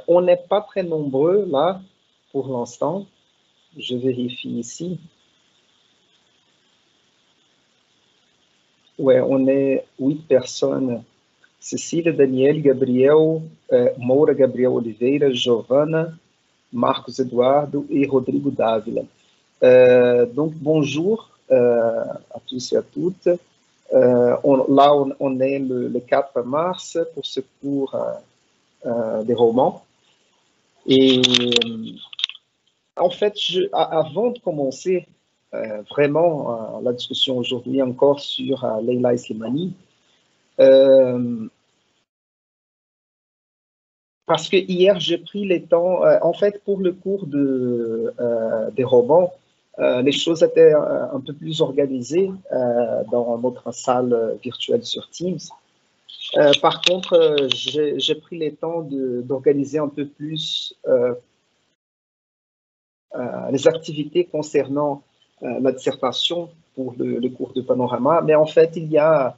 On n'est pas très nombreux là pour l'instant. Je vérifie ici. Ouais, on est 8 personnes. Cecília, Daniel, Gabriel, Moura, Gabriel Oliveira, Giovana, Marcos Eduardo et Rodrigo Dávila. Donc, bonjour à tous et à toutes. Là, on est le 4 mars pour ce cours des romans. Et en fait, avant de commencer vraiment la discussion aujourd'hui encore sur Leila Slimani, parce que hier, j'ai pris le temps, en fait, pour le cours des romans, les choses étaient un peu plus organisées dans notre salle virtuelle sur Teams. Par contre, j'ai pris le temps d'organiser un peu plus les activités concernant la dissertation pour le cours de Panorama, mais en fait, il y a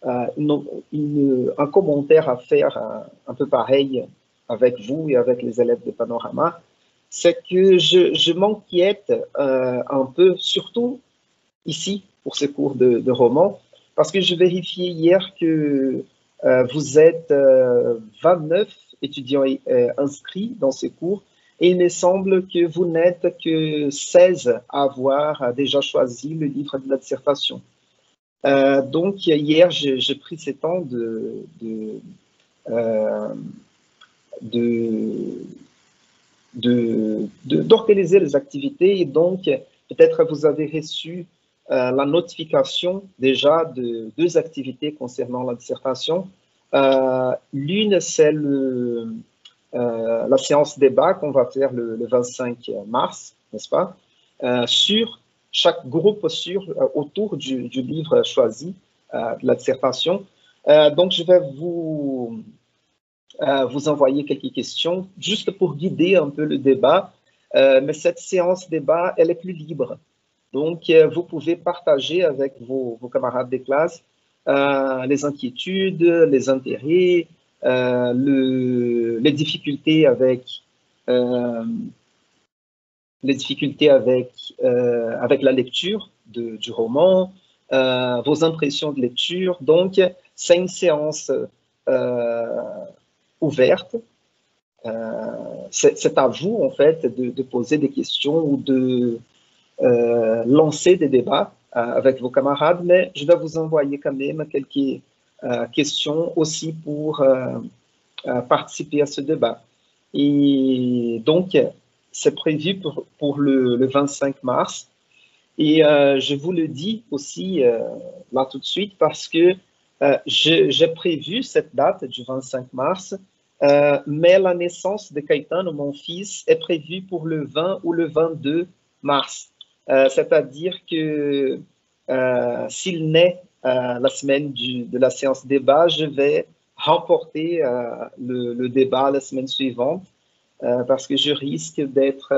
un commentaire à faire un peu pareil avec vous et avec les élèves de Panorama, c'est que je m'inquiète un peu, surtout ici, pour ce cours de roman, parce que je vérifiais hier que vous êtes 29 étudiants inscrits dans ce cours, et il me semble que vous n'êtes que 16 à avoir déjà choisi le livre de la dissertation. Donc, hier, j'ai pris ce temps d'organiser les activités, et donc, peut-être vous avez reçu la notification déjà de 2 activités concernant la dissertation. L'une, c'est la séance débat qu'on va faire le 25 mars, n'est-ce pas, sur chaque groupe autour du livre choisi, de la dissertation. Donc, je vais vous envoyer quelques questions, juste pour guider un peu le débat. Mais cette séance débat, elle est plus libre. Donc, vous pouvez partager avec vos camarades de classe les inquiétudes, les intérêts, les difficultés avec avec la lecture du roman, vos impressions de lecture. Donc, c'est une séance ouverte. C'est à vous, en fait, de poser des questions ou de lancer des débats avec vos camarades, mais je vais vous envoyer quand même quelques questions aussi pour participer à ce débat. Et donc, c'est prévu pour le 25 mars. Et je vous le dis aussi là tout de suite parce que j'ai prévu cette date du 25 mars, mais la naissance de Caetano, mon fils, est prévue pour le 20 ou le 22 mars. C'est-à-dire que s'il naît la semaine de la séance débat, je vais remporter le débat la semaine suivante parce que je risque d'être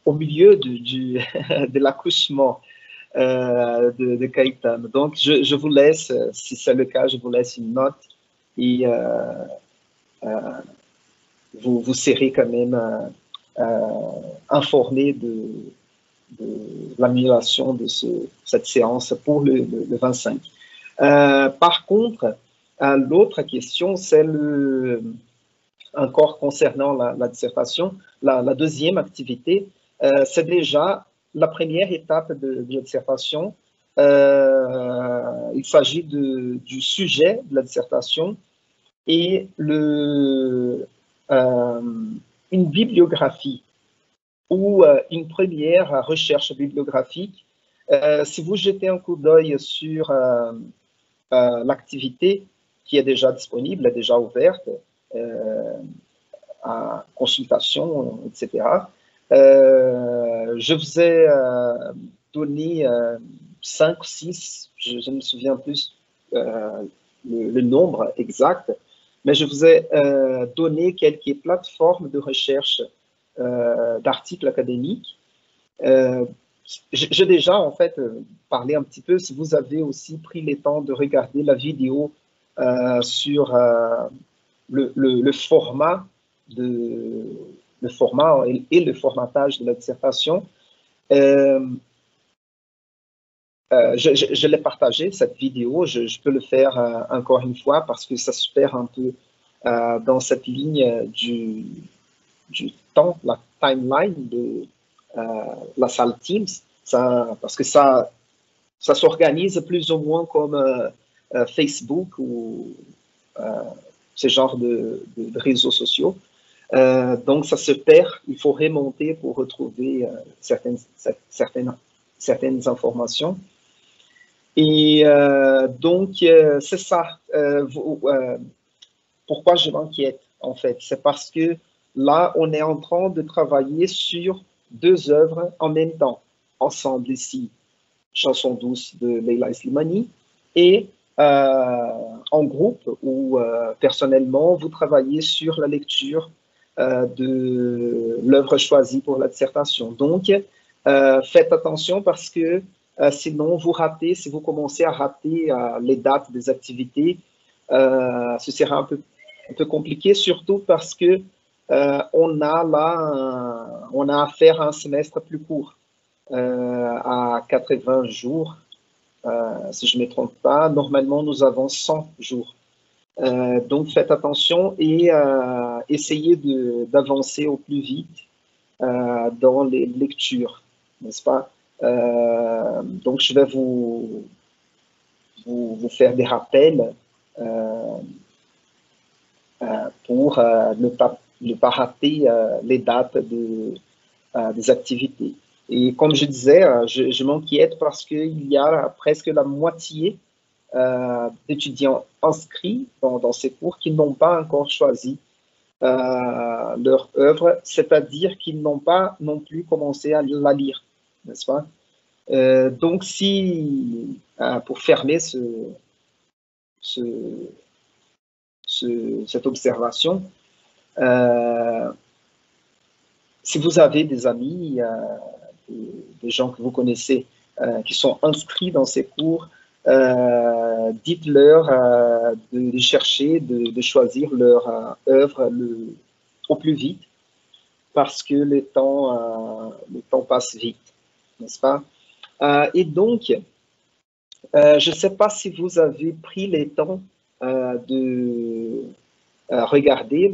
au milieu de l'accouchement de Caetano. Donc, je vous laisse, si c'est le cas, je vous laisse une note et vous serez quand même informé de l'annulation de cette séance pour le 25. Par contre, l'autre question, c'est encore concernant la dissertation, la deuxième activité, c'est déjà la première étape de la dissertation. Il s'agit du sujet de la dissertation et une bibliographie ou une première recherche bibliographique. Si vous jetez un coup d'œil sur l'activité qui est déjà disponible, est déjà ouverte, à consultation, etc. Je vous ai donné 5 ou 6, je ne me souviens plus le nombre exact, mais je vous ai donné quelques plateformes de recherche d'articles académiques. J'ai déjà, en fait, parlé un petit peu, si vous avez aussi pris le temps de regarder la vidéo sur le format le format et le formatage de la dissertation. Je l'ai partagé, cette vidéo. Je peux le faire encore une fois parce que ça se perd un peu dans cette ligne du temps, la timeline de la salle Teams, parce que ça s'organise plus ou moins comme Facebook ou ce genre de réseaux sociaux. Donc, ça se perd. Il faut remonter pour retrouver certaines informations. Et donc, c'est ça. Pourquoi je m'inquiète, en fait? C'est parce que là, on est en train de travailler sur 2 œuvres en même temps, ensemble ici. Chanson douce de Leila Slimani et en groupe ou personnellement, vous travaillez sur la lecture de l'œuvre choisie pour la dissertation. Donc, faites attention parce que sinon, vous ratez, si vous commencez à rater les dates des activités, ce sera un peu compliqué, surtout parce que on a affaire à un semestre plus court, à 80 jours, si je ne me trompe pas. Normalement, nous avons 100 jours. Donc, faites attention et essayez d'avancer au plus vite dans les lectures, n'est-ce pas? Donc, je vais vous faire des rappels pour ne pas rater les dates des activités. Et comme je disais, je m'inquiète parce qu'il y a presque la moitié d'étudiants inscrits dans ces cours qui n'ont pas encore choisi leur œuvre, c'est-à-dire qu'ils n'ont pas non plus commencé à la lire, n'est-ce pas? Donc, pour fermer cette observation, si vous avez des amis, des gens que vous connaissez qui sont inscrits dans ces cours, dites-leur de chercher, de choisir leur œuvre au plus vite parce que le temps passe vite, n'est-ce pas? Et donc, je ne sais pas si vous avez pris le temps de regarder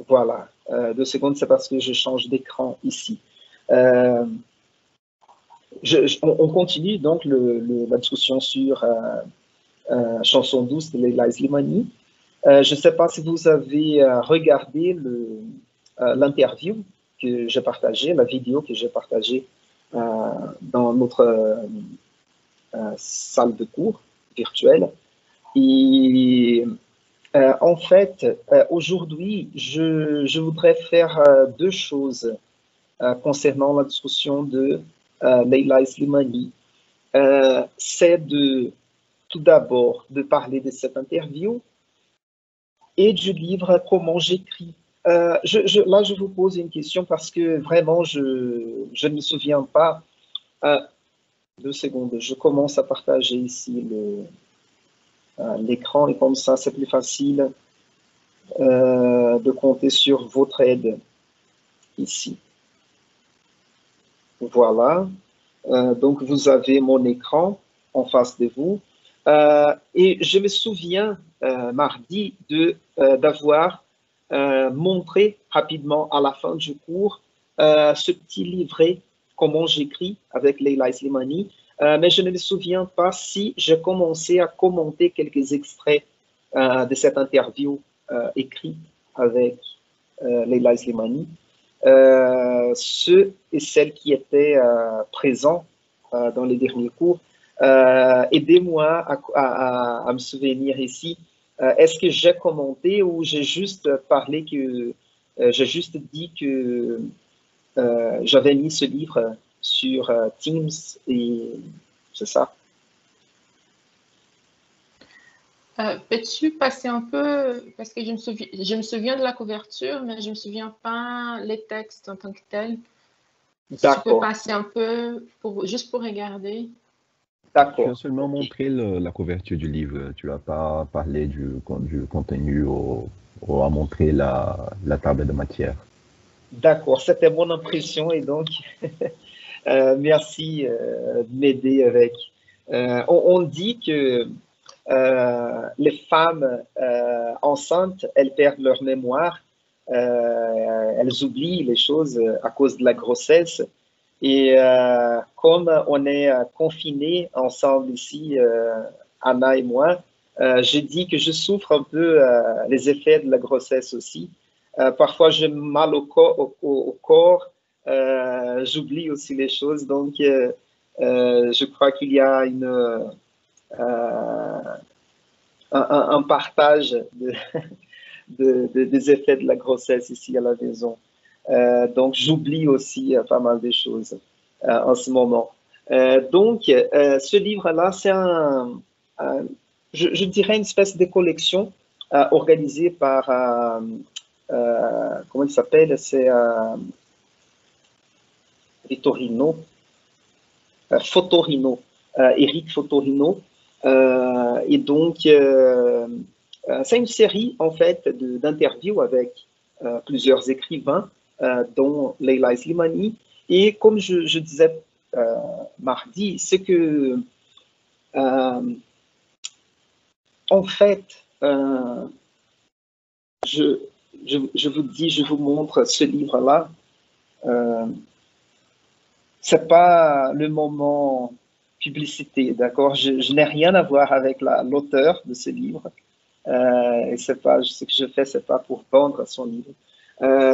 voilà, 2 secondes, c'est parce que je change d'écran ici. On continue donc la discussion sur Chanson douce de Leila Slimani. Je ne sais pas si vous avez regardé l'interview que j'ai partagée, la vidéo que j'ai partagée dans notre salle de cours virtuelle. Et en fait, aujourd'hui, je voudrais faire 2 choses concernant la discussion de Leila Slimani. C'est tout d'abord de parler de cette interview et du livre Comment j'écris. Là, je vous pose une question parce que vraiment, je ne me souviens pas. 2 secondes, je commence à partager ici l'écran et comme ça, c'est plus facile de compter sur votre aide ici. Voilà. Donc, vous avez mon écran en face de vous. Et je me souviens mardi d'avoir montré rapidement à la fin du cours ce petit livret Comment j'écris avec Leila Slimani, mais je ne me souviens pas si j'ai commencé à commenter quelques extraits de cette interview écrite avec Leila Slimani. Ceux et celles qui étaient présents dans les derniers cours, aidez-moi à me souvenir ici. Est-ce que j'ai commenté ou j'ai juste parlé j'ai juste dit que j'avais mis ce livre sur Teams et c'est ça? Peux-tu passer un peu, parce que je me souviens de la couverture, mais je ne me souviens pas les textes en tant que tels. Si tu peux passer un peu, juste pour regarder. Tu as D'accord. seulement Ok. montré la couverture du livre. Tu n'as pas parlé du contenu ou à montrer la table de matière. D'accord. C'était mon impression et donc, merci de m'aider avec. On dit que les femmes enceintes, elles perdent leur mémoire, elles oublient les choses à cause de la grossesse. Et comme on est confinés ensemble ici, Anna et moi, je dis que je souffre un peu les effets de la grossesse aussi. Parfois, j'ai mal au corps, j'oublie aussi les choses. Donc, je crois qu'il y a un partage des effets de la grossesse ici à la maison. Donc, j'oublie aussi pas mal de choses en ce moment. Ce livre-là, c'est je dirais une espèce de collection organisée par, comment il s'appelle? C'est Vitorino, Fotorino, Eric Fotorino. C'est une série, en fait, d'interviews avec plusieurs écrivains, dont Leila Slimani. Et comme je disais mardi, c'est que, euh, en fait, je, je vous dis, je vous montre ce livre-là. Euh, c'est pas le moment publicité, d'accord? Je n'ai rien à voir avec l'auteur de ce livre. Et c'est pas, ce que je fais, c'est pas pour vendre son livre.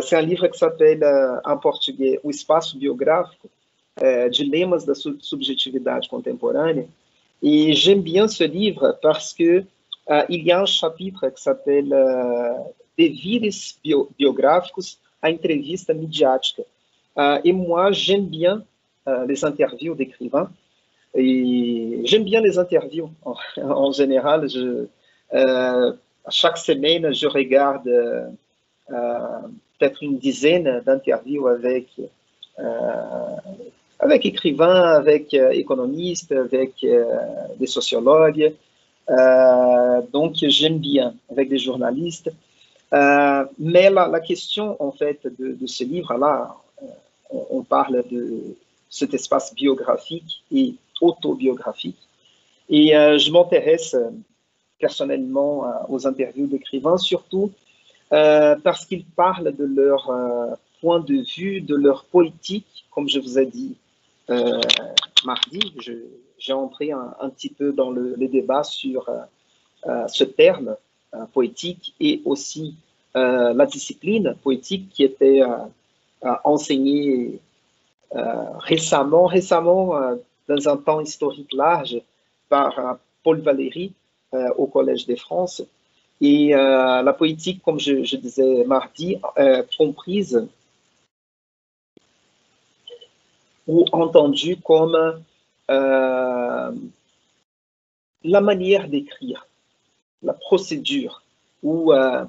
C'est un livre qui s'appelle, en português, O Espaço Biográfico, Dilemas da Subjetividade Contemporânea. Et j'aime bien ce livre parce que il y a un chapitre qui s'appelle Devires biográficos à entrevista midiática. Et moi, j'aime bien les interviews d'écrivains. Et j'aime bien les interviews en général. Chaque semaine, je regarde peut-être une dizaine d'interviews avec écrivains, avec économistes, avec des sociologues. Donc, j'aime bien, avec des journalistes. Mais la question, en fait, de ce livre-là, on parle de cet espace biographique et autobiographique. Et je m'intéresse personnellement aux interviews d'écrivains, surtout parce qu'ils parlent de leur point de vue, de leur politique, comme je vous ai dit mardi. J'ai entré un petit peu dans le débat sur ce terme poétique et aussi la discipline poétique qui était enseignée récemment dans un temps historique large par Paul Valéry au Collège de France. Et la poétique, comme je disais mardi, comprise ou entendue comme la manière d'écrire, la procédure, ou la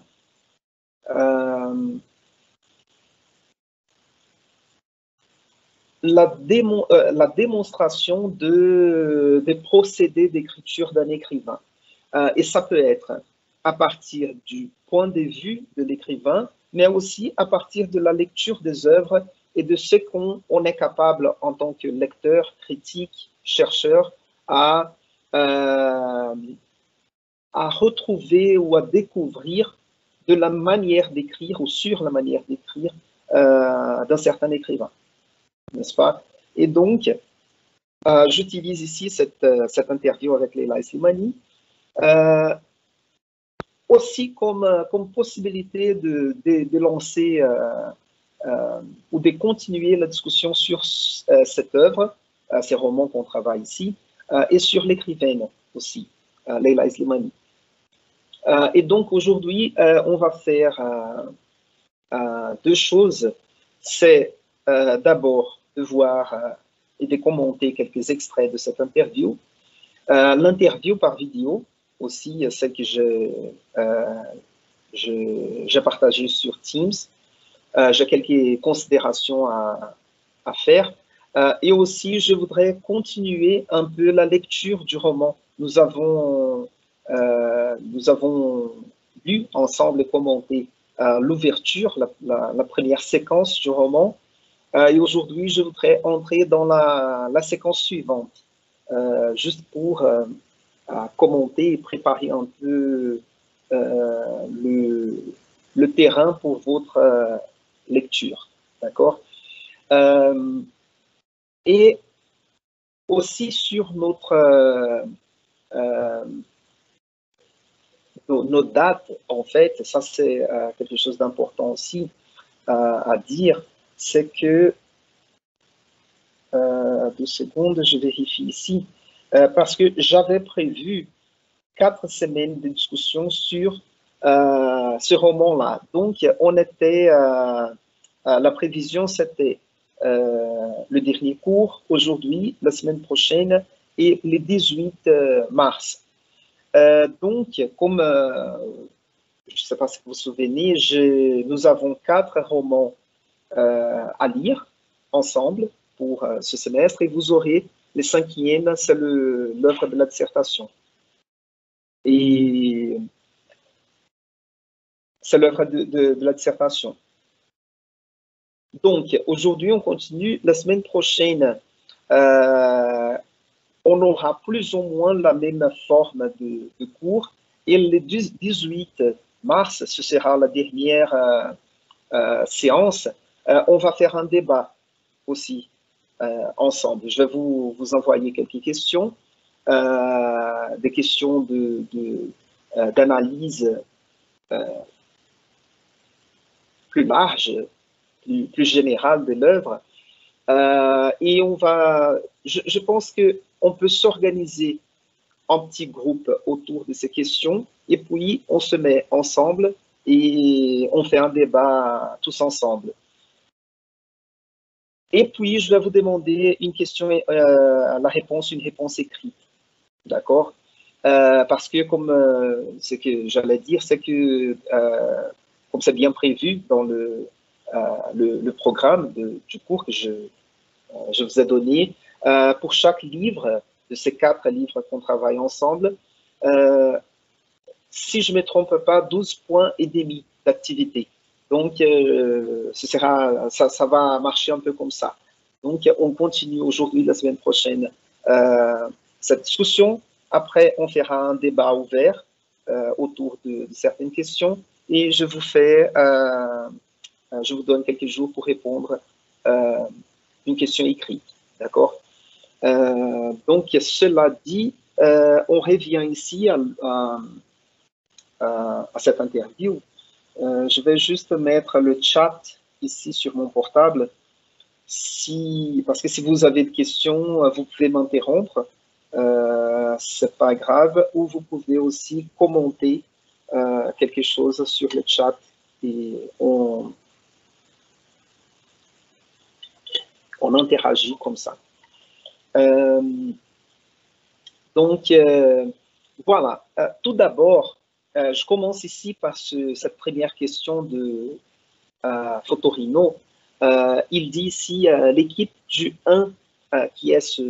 démonstration des procédés d'écriture d'un écrivain. Et ça peut être à partir du point de vue de l'écrivain, mais aussi à partir de la lecture des œuvres et de ce qu'on est capable en tant que lecteur, critique, chercheur à retrouver ou à découvrir de la manière d'écrire ou sur la manière d'écrire d'un certain écrivain, n'est-ce pas? Et donc, j'utilise ici cette interview avec Leila Slimani aussi comme possibilité de lancer ou de continuer la discussion sur cette œuvre, ces romans qu'on travaille ici, et sur l'écrivaine aussi, Leila Slimani. Et donc aujourd'hui, on va faire deux choses. C'est d'abord de voir et de commenter quelques extraits de cette interview. L'interview par vidéo aussi, celle que j'ai partagée sur Teams. J'ai quelques considérations à faire. Et aussi, je voudrais continuer un peu la lecture du roman. Nous avons lu ensemble et commenté l'ouverture, la première séquence du roman. Et aujourd'hui, je voudrais entrer dans la séquence suivante, juste pour commenter et préparer un peu le terrain pour votre lecture. D'accord? Et aussi sur nos dates, en fait, ça c'est quelque chose d'important aussi à dire, c'est que, 2 secondes, je vérifie ici, parce que j'avais prévu 4 semaines de discussion sur ce roman-là. Donc, la prévision, c'était le dernier cours, aujourd'hui, la semaine prochaine et le 18 mars. Donc, comme je ne sais pas si vous vous souvenez, nous avons 4 romans à lire ensemble pour ce semestre et vous aurez le 5e, c'est l'œuvre de la dissertation. Et c'est l'œuvre de la dissertation. Donc, aujourd'hui, on continue. La semaine prochaine, on aura plus ou moins la même forme de cours. Et le 18 mars, ce sera la dernière séance. On va faire un débat aussi ensemble. Je vais vous envoyer quelques questions, des questions d'analyse plus large, plus générale de l'œuvre. Et je pense qu'on peut s'organiser en petits groupes autour de ces questions, et puis on se met ensemble et on fait un débat tous ensemble. Et puis, je vais vous demander une question, une réponse écrite. D'accord? Parce que, comme ce que j'allais dire, c'est que, comme c'est bien prévu dans le programme du cours que je vous ai donné, pour chaque livre, de ces 4 livres qu'on travaille ensemble, si je ne me trompe pas, 12 points et demi d'activité. Donc, ça va marcher un peu comme ça. Donc, on continue aujourd'hui, la semaine prochaine, cette discussion. Après, on fera un débat ouvert autour de certaines questions et je vous donne quelques jours pour répondre une question écrite. D'accord? Donc, cela dit, on revient ici à cette interview. Je vais juste mettre le chat ici sur mon portable, parce que si vous avez des questions, vous pouvez m'interrompre, c'est pas grave, ou vous pouvez aussi commenter quelque chose sur le chat et on interagit comme ça. Donc, voilà. Tout d'abord, je commence ici par cette première question de Fotorino. Il dit ici l'équipe du 1 qui est ce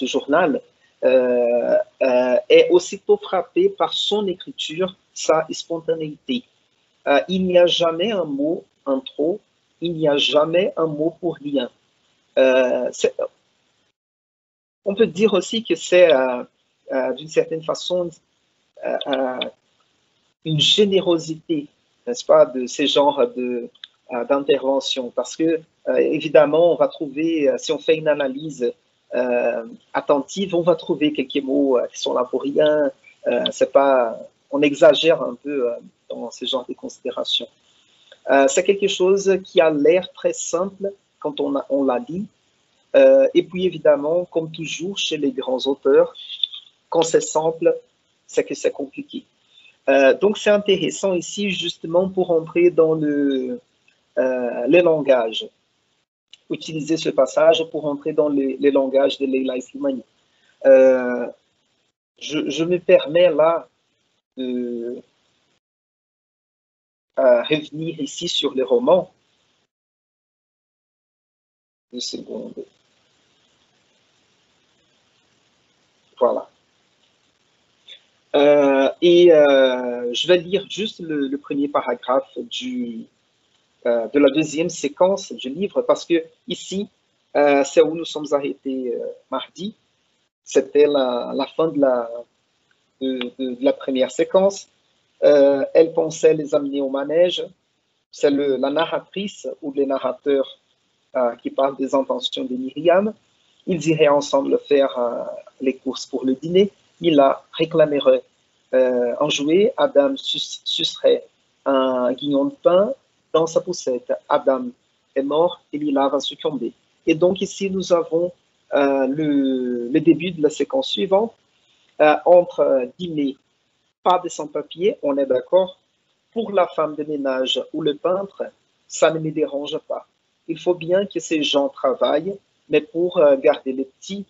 journal est aussitôt frappé par son écriture, sa spontanéité. Il n'y a jamais un mot en trop, il n'y a jamais un mot pour rien. On peut dire aussi que c'est d'une certaine façon une générosité, n'est-ce pas, de ces genres d'intervention, parce que évidemment, on va trouver, si on fait une analyse attentive, on va trouver quelques mots qui sont là pour rien. C'est pas, on exagère un peu dans ce genre de considérations. C'est quelque chose qui a l'air très simple quand on la lit. Et puis évidemment, comme toujours chez les grands auteurs, quand c'est simple, c'est que c'est compliqué. Donc c'est intéressant ici justement pour entrer dans le langage. Utiliser ce passage pour entrer dans les langages de Leila Slimani. Je me permets là revenir ici sur les romans. 2 secondes. Voilà. Je vais lire juste le premier paragraphe de la deuxième séquence du livre, parce que ici, c'est où nous sommes arrêtés mardi. C'était la fin de la première séquence. Elle pensait les amener au manège. C'est la narratrice ou les narrateurs qui parlent des intentions de Myriam. Ils iraient ensemble faire les courses pour le dîner. Mila réclamerait un jouet. Adam sucerait un guignon de pain dans sa poussette. Adam est mort et Mila va succomber. Et donc ici, nous avons le début de la séquence suivante. Entre guillemets, pas de sans-papier, on est d'accord. Pour la femme de ménage ou le peintre, ça ne me dérange pas. Il faut bien que ces gens travaillent, mais pour garder les petits,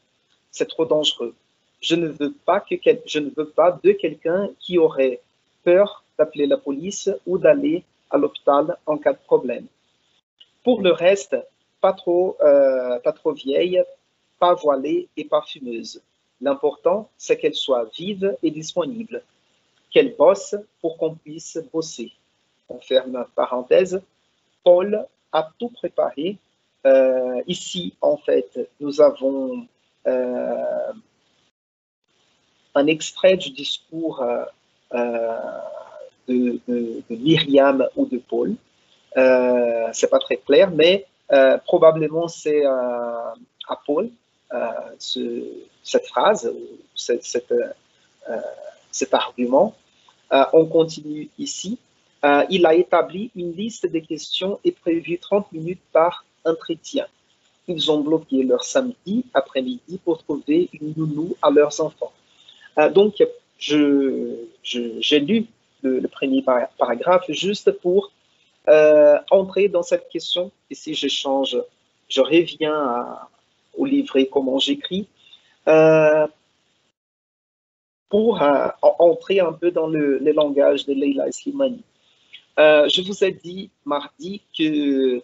c'est trop dangereux. Je ne veux pas de quelqu'un qui aurait peur d'appeler la police ou d'aller à l'hôpital en cas de problème. Pour le reste, pas trop vieille, pas voilée et pas fumeuse. L'important, c'est qu'elle soit vive et disponible, qu'elle bosse pour qu'on puisse bosser. On ferme la parenthèse. Paul a tout préparé. Ici, en fait, nous avons un extrait du discours de Myriam ou de Paul. C'est pas très clair, mais probablement c'est à Paul cette phrase, cet argument. On continue ici. Il a établi une liste de questions et prévu 30 minutes par entretien. Ils ont bloqué leur samedi après-midi pour trouver une nounou à leurs enfants. Donc, j'ai lu le premier paragraphe juste pour entrer dans cette question. Et si je reviens au livret comment j'écris, pour entrer un peu dans le langage de Leila Slimani. Je vous ai dit mardi que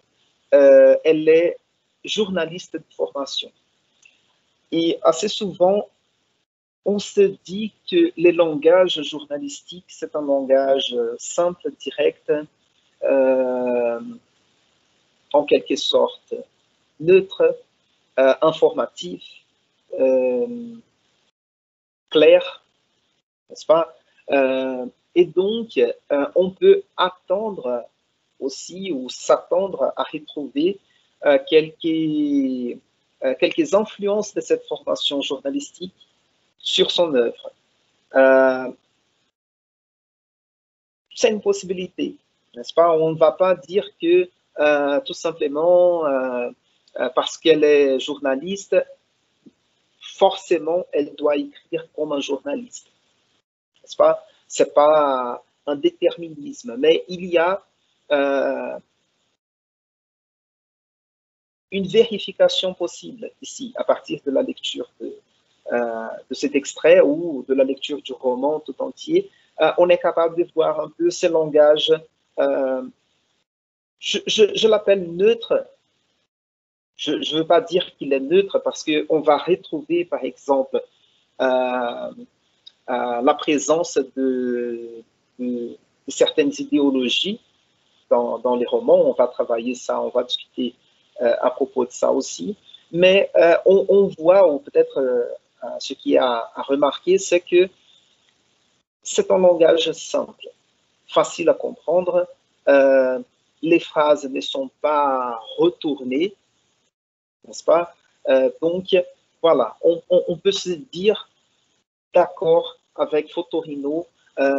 elle est journaliste de formation. Et assez souvent, on se dit que le langage journalistique, c'est un langage simple, direct, en quelque sorte neutre, informatif, clair, n'est-ce pas? Et donc, on peut attendre aussi ou s'attendre à retrouver quelques influences de cette formation journalistique sur son œuvre. C'est une possibilité, n'est-ce pas? On ne va pas dire que tout simplement parce qu'elle est journaliste, forcément elle doit écrire comme un journaliste, n'est-ce pas? C'est pas un déterminisme, mais il y a une vérification possible ici à partir de la lecture de cet extrait ou de la lecture du roman tout entier. On est capable de voir un peu ce langage, je l'appelle neutre. Je ne veux pas dire qu'il est neutre parce qu'on va retrouver, par exemple, la présence de certaines idéologies dans les romans. On va travailler ça, on va discuter à propos de ça aussi. Mais on voit, ou peut-être ce qui est à remarquer, c'est que c'est un langage simple, facile à comprendre. Les phrases ne sont pas retournées, n'est-ce pas? Donc, voilà, on peut se dire d'accord avec Fotorino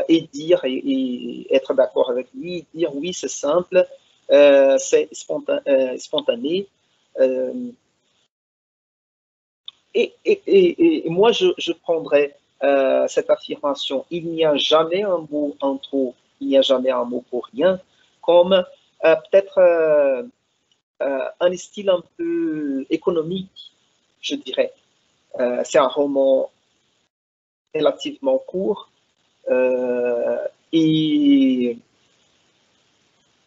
et dire et être d'accord avec lui, dire oui, c'est simple, c'est spontané. Et moi, je prendrais cette affirmation, il n'y a jamais un mot en trop, il n'y a jamais un mot pour rien, comme peut-être un style un peu économique, je dirais. C'est un roman relativement court et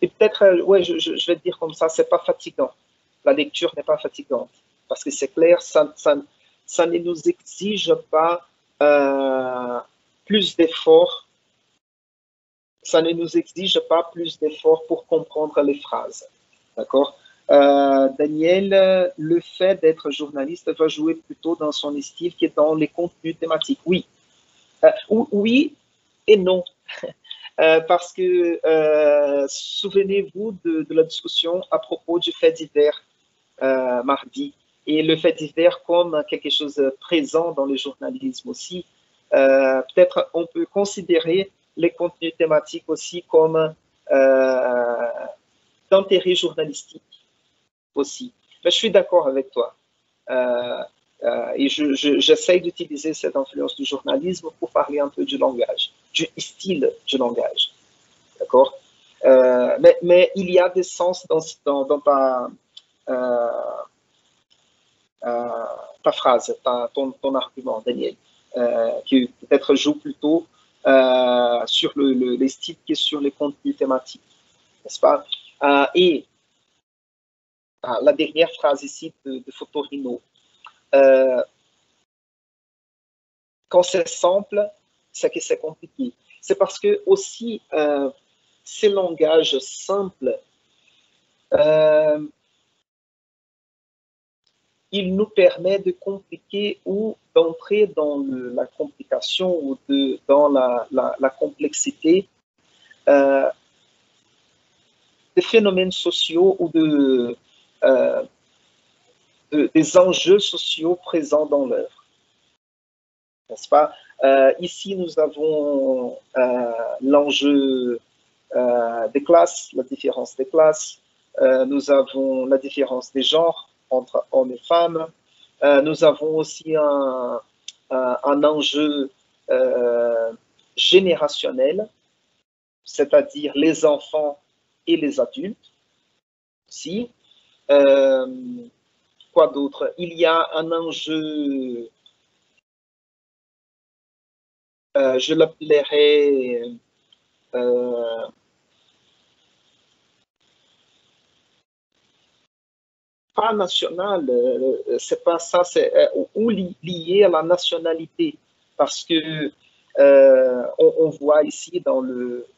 Et peut-être, ouais, je vais te dire comme ça, c'est pas fatigant. La lecture n'est pas fatigante. Parce que c'est clair, ça ne nous exige pas plus d'efforts. Ça ne nous exige pas plus d'efforts pour comprendre les phrases. D'accord? Daniel, le fait d'être journaliste va jouer plutôt dans son style que dans les contenus thématiques. Oui. Oui et non. Parce que souvenez-vous de la discussion à propos du fait divers mardi. Et le fait divers comme quelque chose de présent dans le journalisme aussi. Peut-être on peut considérer les contenus thématiques aussi comme d'intérêt journalistique aussi. Mais je suis d'accord avec toi. Et j'essaie d'utiliser cette influence du journalisme pour parler un peu du langage, du style du langage. D'accord? Mais il y a des sens dans ta phrase, ton argument, Daniel, qui peut-être joue plutôt sur les styles que sur les contenus thématiques, n'est-ce pas? Et la dernière phrase ici de Fotorino. Quand c'est simple, c'est que c'est compliqué. C'est parce que aussi ces langages simples, il nous permet de compliquer ou d'entrer dans la complication ou dans la complexité des phénomènes sociaux ou des enjeux sociaux présents dans l'œuvre. N'est-ce pas? Ici, nous avons l'enjeu des classes, la différence des classes. Nous avons la différence des genres entre hommes et femmes. Nous avons aussi un enjeu générationnel, c'est-à-dire les enfants et les adultes aussi. Quoi d'autre? Il y a un enjeu, je l'appellerais pas national, c'est pas ça, c'est ou lié à la nationalité, parce que on voit ici dans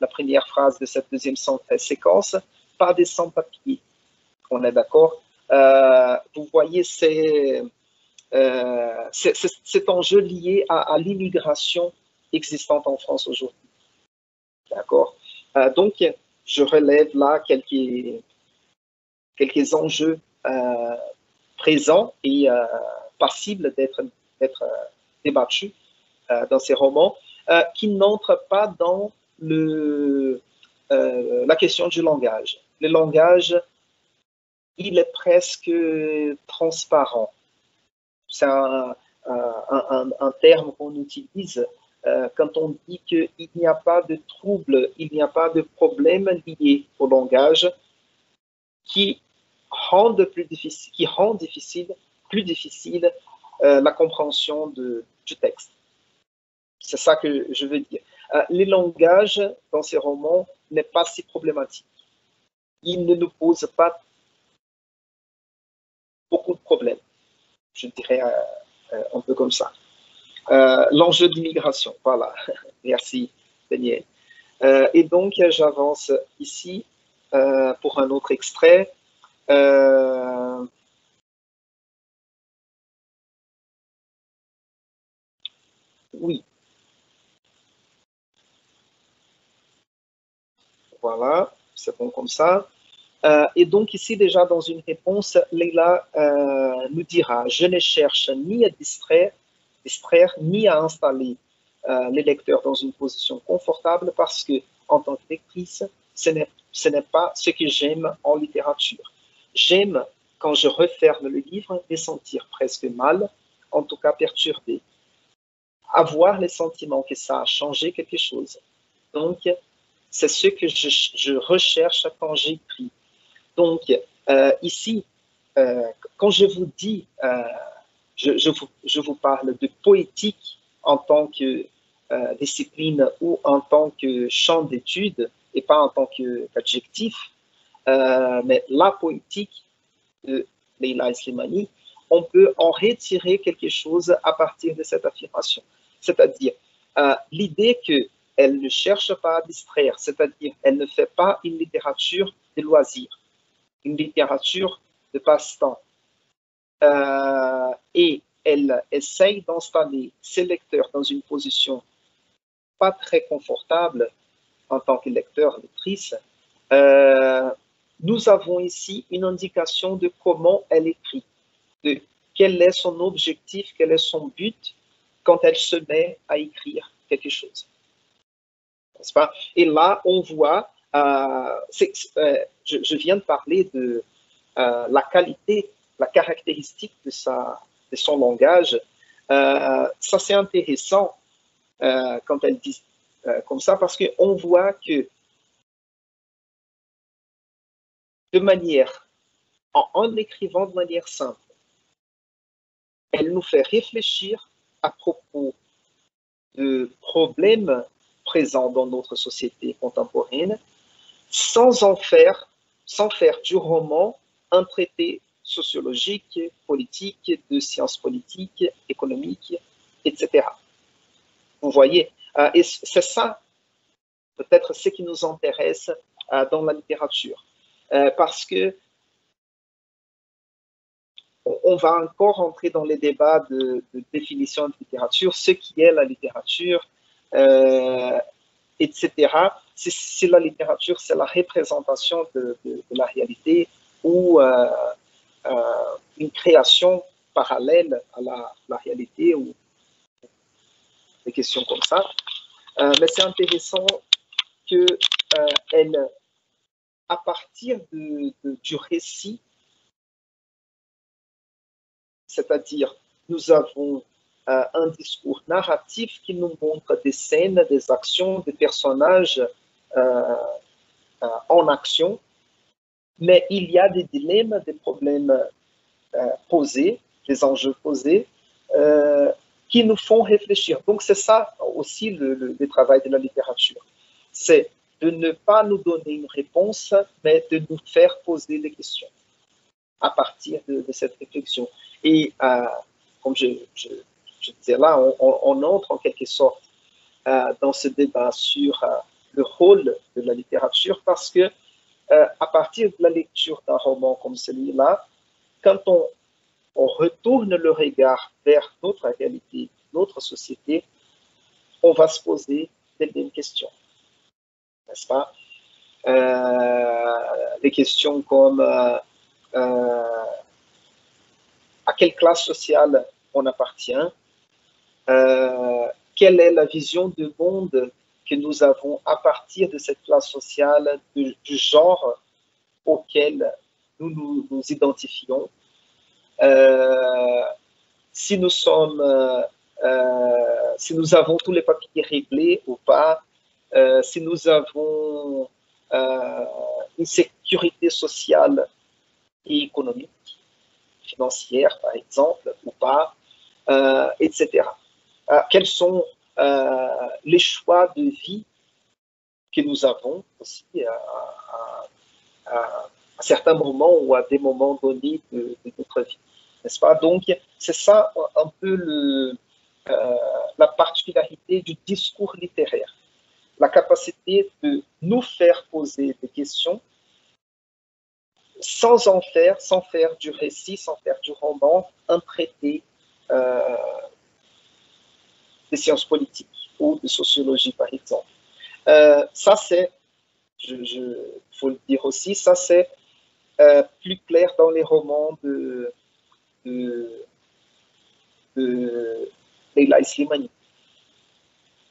la première phrase de cette deuxième séquence, pas des sans-papiers. On est d'accord? Vous voyez, c'est cet enjeu lié à l'immigration existante en France aujourd'hui. D'accord? Donc, je relève là quelques enjeux présents et passibles d'être débattus dans ces romans, qui n'entrent pas dans la question du langage. Le langage, il est presque transparent. C'est un terme qu'on utilise quand on dit qu'il n'y a pas de trouble, il n'y a pas de problème lié au langage qui rend plus difficile la compréhension du texte. C'est ça que je veux dire. Le langage dans ces romans n'est pas si problématique. Il ne nous pose pas beaucoup de problèmes. Je dirais un peu comme ça. L'enjeu d'immigration, voilà. Merci, Daniel. Et donc, j'avance ici pour un autre extrait. Oui. Voilà, c'est bon comme ça. Et donc ici, déjà dans une réponse, Leila nous dira « Je ne cherche ni à distraire ni à installer les lecteurs dans une position confortable parce que, en tant que lectrice, ce n'est pas ce que j'aime en littérature. J'aime, quand je referme le livre, me sentir presque mal, en tout cas perturbé. Avoir le sentiment que ça a changé quelque chose. Donc, c'est ce que je recherche quand j'écris. Donc, ici, quand je vous dis, je vous parle de poétique en tant que discipline ou en tant que champ d'étude et pas en tant qu'adjectif, mais la poétique de Leila Slimani, on peut en retirer quelque chose à partir de cette affirmation. C'est-à-dire l'idée qu'elle ne cherche pas à distraire, c'est-à-dire elle ne fait pas une littérature de loisirs, une littérature de passe-temps. Et elle essaye d'installer ses lecteurs dans une position pas très confortable en tant que lecteur, lectrice. Nous avons ici une indication de comment elle écrit, de quel est son objectif, quel est son but quand elle se met à écrire quelque chose. N'est-ce pas? Et là, on voit, je viens de parler de la qualité, la caractéristique de son langage. Ça, c'est intéressant quand elle dit comme ça, parce qu'on voit que de manière, en écrivant de manière simple, elle nous fait réfléchir à propos de problèmes présents dans notre société contemporaine, sans faire du roman un traité sociologique, politique, de sciences politiques, économiques, etc. Vous voyez, et c'est ça, peut-être, ce qui nous intéresse dans la littérature, parce que on va encore entrer dans les débats de définition de littérature, ce qui est la littérature, etc. Si la littérature, c'est la représentation de la réalité ou une création parallèle à la réalité ou des questions comme ça. Mais c'est intéressant qu'elle, à partir du récit, c'est-à-dire nous avons un discours narratif qui nous montre des scènes, des actions, des personnages en action, mais il y a des dilemmes, des problèmes posés, des enjeux posés, qui nous font réfléchir. Donc c'est ça aussi le travail de la littérature. C'est de ne pas nous donner une réponse, mais de nous faire poser des questions à partir de cette réflexion. Et comme je disais là, on entre en quelque sorte dans ce débat sur le rôle de la littérature parce que à partir de la lecture d'un roman comme celui-là, quand on retourne le regard vers notre réalité, notre société, on va se poser des mêmes questions, n'est-ce pas? Des questions comme à quelle classe sociale on appartient, quelle est la vision du monde que nous avons à partir de cette classe sociale, du genre auquel nous nous identifions. Si nous avons tous les papiers réglés ou pas, si nous avons une sécurité sociale et économique, financière par exemple, ou pas, etc. Quels sont les choix de vie que nous avons aussi à certains moments ou à des moments donnés de notre vie, n'est-ce pas? Donc, c'est ça un peu la particularité du discours littéraire, la capacité de nous faire poser des questions sans faire du récit, sans faire du roman, un traité de sciences politiques ou de sociologie, par exemple. Ça, c'est, faut le dire aussi, ça, c'est plus clair dans les romans de Leila Slimani.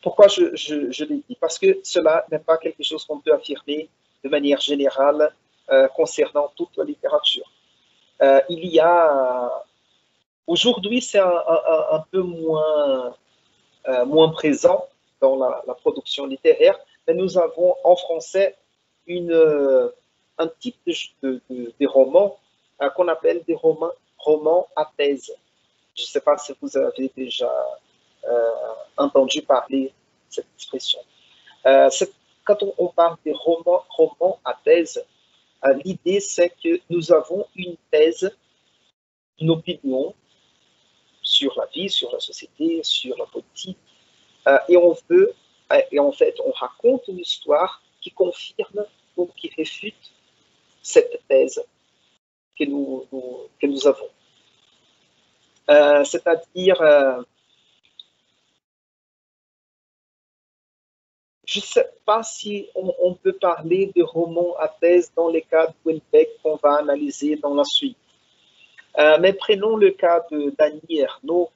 Pourquoi je l'ai dit? Parce que cela n'est pas quelque chose qu'on peut affirmer de manière générale concernant toute la littérature. Il y a... Aujourd'hui, c'est un peu moins présent dans la production littéraire, mais nous avons en français un type de romans qu'on appelle des romans à thèse. Je ne sais pas si vous avez déjà entendu parler de cette expression. Quand on parle des romans à thèse, L'idée, c'est que nous avons une thèse, une opinion sur la vie, sur la société, sur la politique, et on veut, et en fait, on raconte une histoire qui confirme ou qui réfute cette thèse que nous avons. C'est-à-dire, je ne sais pas si on peut parler de romans à thèse dans les cas de Houellebecq qu'on va analyser dans la suite. Mais prenons le cas d'Annie Ernaux,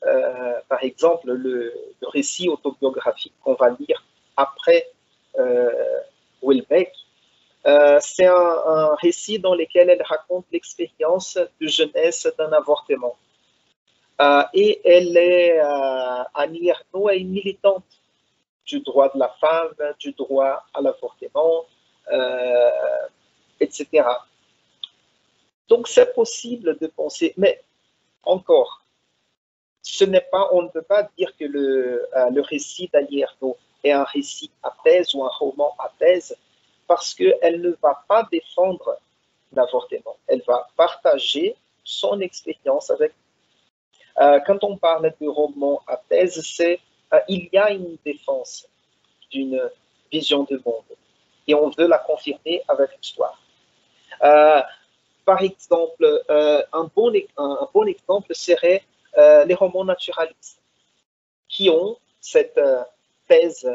par exemple, le récit autobiographique qu'on va lire après Houellebecq. C'est un récit dans lequel elle raconte l'expérience de jeunesse d'un avortement. Et elle est, Annie Ernaux est une militante du droit de la femme, du droit à l'avortement, etc. Donc c'est possible de penser, mais encore, on ne peut pas dire que le récit d'Annie Ernaux est un récit à thèse ou un roman à thèse, parce qu'elle ne va pas défendre l'avortement, elle va partager son expérience avec. Quand on parle de roman à thèse, il y a une défense d'une vision du monde et on veut la confirmer avec l'histoire. Par exemple, un bon exemple serait les romans naturalistes qui ont cette thèse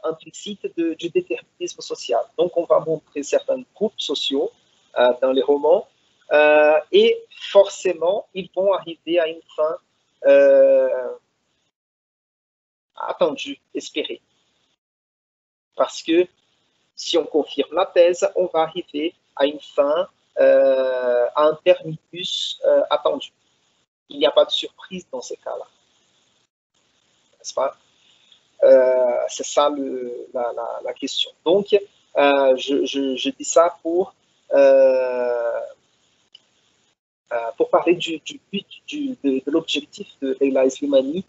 implicite du déterminisme social. Donc, on va montrer certains groupes sociaux dans les romans et forcément, ils vont arriver à une fin attendue, espérée. Parce que si on confirme la thèse, on va arriver à une fin, à un terminus attendu. Il n'y a pas de surprise dans ces cas-là. N'est-ce pas? C'est ça la question. Donc, je dis ça pour parler du but, de l'objectif de Leila Slimani,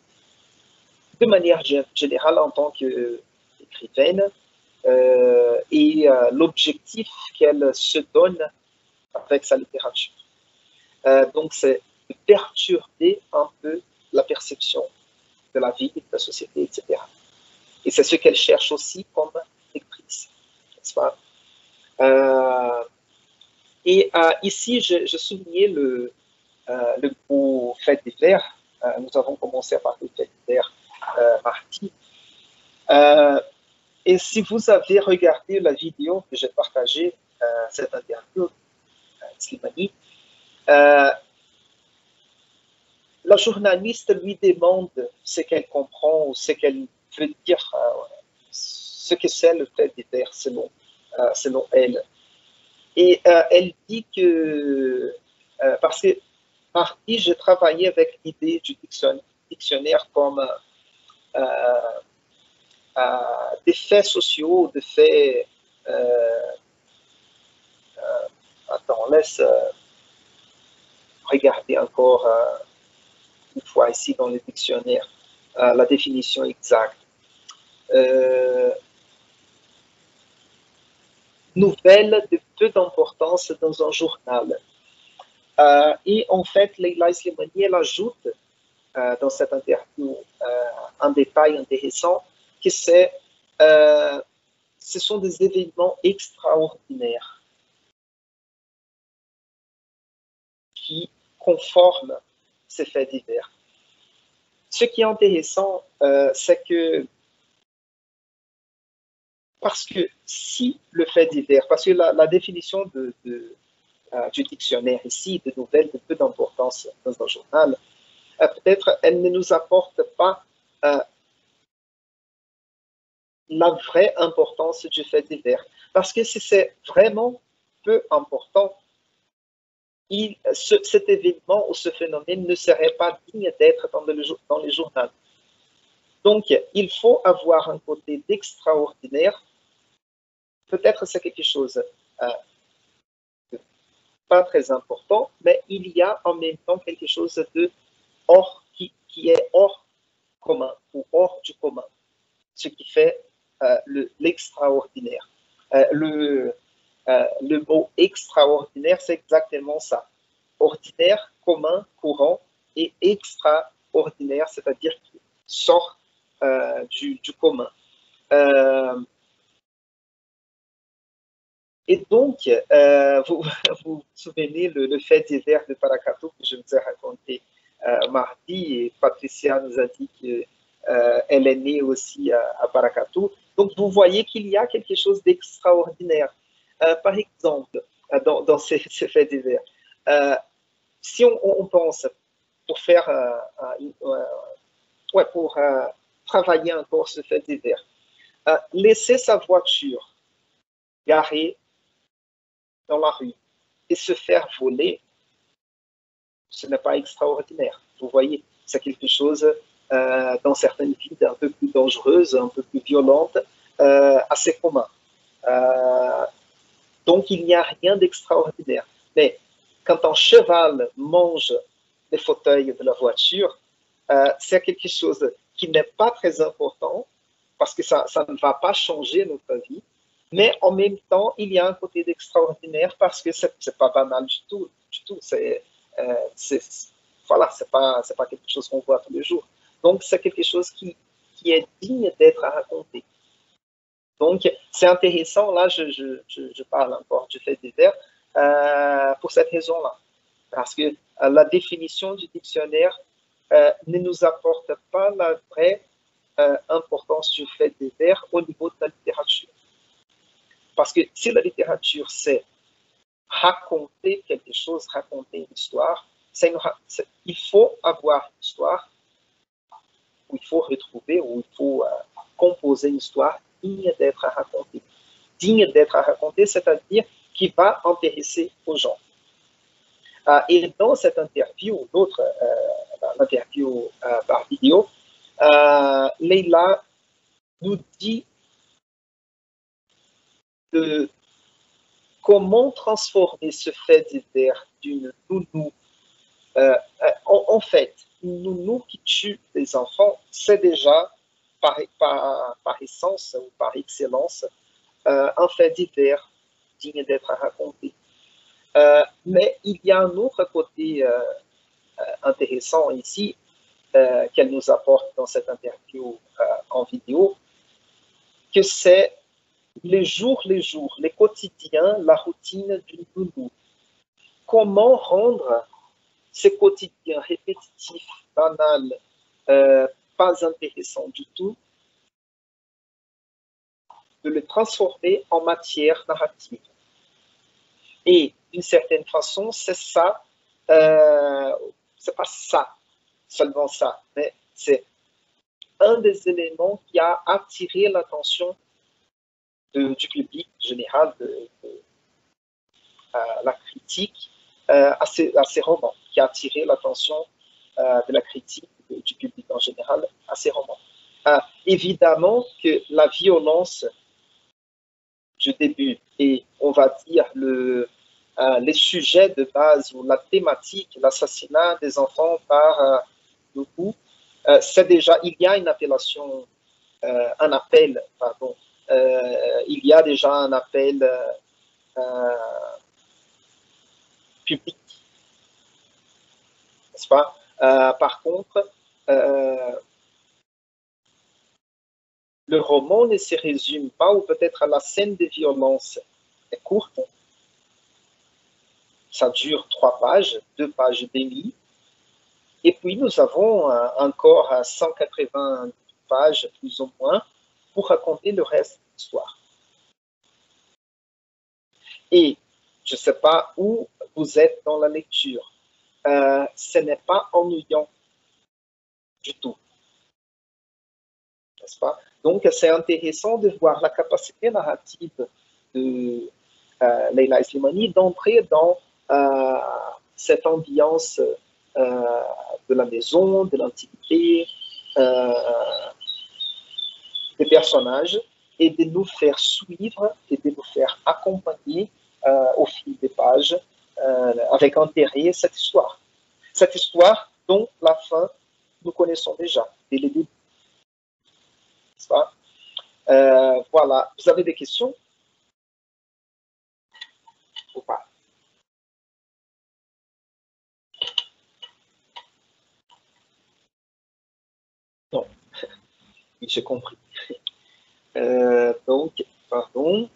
de manière générale en tant qu'écrivaine, et l'objectif qu'elle se donne avec sa littérature. Donc, c'est de perturber un peu la perception de la vie, de la société, etc. Et c'est ce qu'elle cherche aussi comme lectrice, n'est-ce pas? Et ici, je soulignais le mot fait divers. Nous avons commencé à parler de fait divers mardi. Et si vous avez regardé la vidéo que j'ai partagée, cette interview, Slimani, la journaliste lui demande ce qu'elle comprend ou ce qu'elle veut dire, ce que c'est le fait divers selon elle. Et elle dit que, parce que partie, j'ai travaillé avec l'idée du dictionnaire comme des faits sociaux, des faits... attends, laisse regarder encore une fois ici dans le dictionnaire la définition exacte. Nouvelle de peu d'importance dans un journal. Et en fait, Leila Slimani, elle ajoute dans cette interview un détail intéressant, que ce sont des événements extraordinaires qui conforment ces faits divers. Ce qui est intéressant, c'est que parce que si le fait divers, parce que la définition du dictionnaire ici, de nouvelles de peu d'importance dans un journal, peut-être elle ne nous apporte pas la vraie importance du fait divers. Parce que si c'est vraiment peu important, cet événement ou ce phénomène ne serait pas digne d'être dans les journaux. Donc, il faut avoir un côté d'extraordinaire. Peut-être c'est quelque chose de pas très important, mais il y a en même temps quelque chose de hors, qui est hors commun ou hors du commun, ce qui fait l'extraordinaire. le mot extraordinaire, c'est exactement ça. Ordinaire, commun, courant, et extraordinaire, c'est-à-dire qui sort du commun. Et donc, vous vous souvenez le fait divers de Paracatu que je vous ai raconté mardi, et Patricia nous a dit qu'elle est née aussi à Paracatu. Donc, vous voyez qu'il y a quelque chose d'extraordinaire. Par exemple, dans ces faits divers, si on pense pour faire, pour travailler encore ce fait divers, laisser sa voiture garée dans la rue et se faire voler, ce n'est pas extraordinaire. Vous voyez, c'est quelque chose dans certaines vies un peu plus dangereuse, un peu plus violente, assez commun. Donc, il n'y a rien d'extraordinaire. Mais quand un cheval mange les fauteuils de la voiture, c'est quelque chose qui n'est pas très important parce que ça ne va pas changer notre vie. Mais en même temps, il y a un côté d'extraordinaire parce que c'est pas banal du tout. Voilà, c'est pas quelque chose qu'on voit tous les jours. Donc, c'est quelque chose qui est digne d'être raconté. Donc, c'est intéressant, là, je parle encore du fait divers, pour cette raison-là. Parce que la définition du dictionnaire ne nous apporte pas la vraie importance du fait divers au niveau de la littérature. Parce que si la littérature, c'est raconter quelque chose, raconter une histoire, il faut avoir une histoire, où il faut retrouver, où il faut composer une histoire digne d'être racontée. Digne d'être racontée, c'est-à-dire qui va intéresser aux gens. Et dans cette interview, l'interview par vidéo, Leila nous dit de comment transformer ce fait divers d'une nounou. En fait, une nounou qui tue des enfants, c'est déjà par essence ou par excellence un fait divers digne d'être raconté. Mais il y a un autre côté intéressant ici qu'elle nous apporte dans cette interview en vidéo, que c'est les jours, les quotidiens, la routine d'une nounou. Comment rendre ces quotidiens répétitifs, banals, pas intéressants du tout, de les transformer en matière narrative. Et d'une certaine façon, c'est ça, c'est pas ça, seulement ça, mais c'est un des éléments qui a attiré l'attention du public général, la critique à ces romans, qui a attiré l'attention de la critique du public en général à ces romans. Évidemment que la violence du début et, on va dire, les sujets de base ou la thématique, l'assassinat des enfants par Doudou, c'est déjà, il y a une appellation, un appel, pardon, il y a déjà un appel public, n'est-ce pas? Par contre, le roman ne se résume pas, ou peut-être la scène de violence est courte, ça dure 3 pages, 2 pages et demie, et puis nous avons encore 180 pages, plus ou moins, pour raconter le reste de l'histoire. Et je ne sais pas où vous êtes dans la lecture, ce n'est pas ennuyant du tout, n'est-ce pas? Donc, c'est intéressant de voir la capacité narrative de Leila Slimani d'entrer dans cette ambiance de la maison, de l'intimité, des personnages, et de nous faire suivre et de nous faire accompagner au fil des pages avec intérêt cette histoire. Cette histoire dont la fin, nous connaissons déjà, dès le début. N'est-ce pas? Voilà. Vous avez des questions? Non, oui, j'ai compris. Donc, pardon,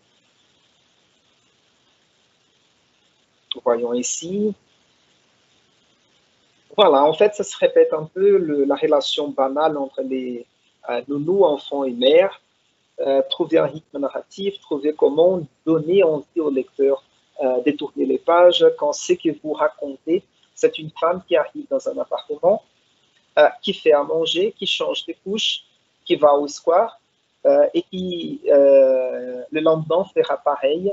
voyons ici. Voilà, en fait, ça se répète un peu la relation banale entre les nounous, enfants et mères. Trouver un rythme narratif, trouver comment donner envie au lecteur de tourner les pages quand ce que vous racontez, c'est une femme qui arrive dans un appartement, qui fait à manger, qui change de couches, qui va au square et qui le lendemain fera pareil,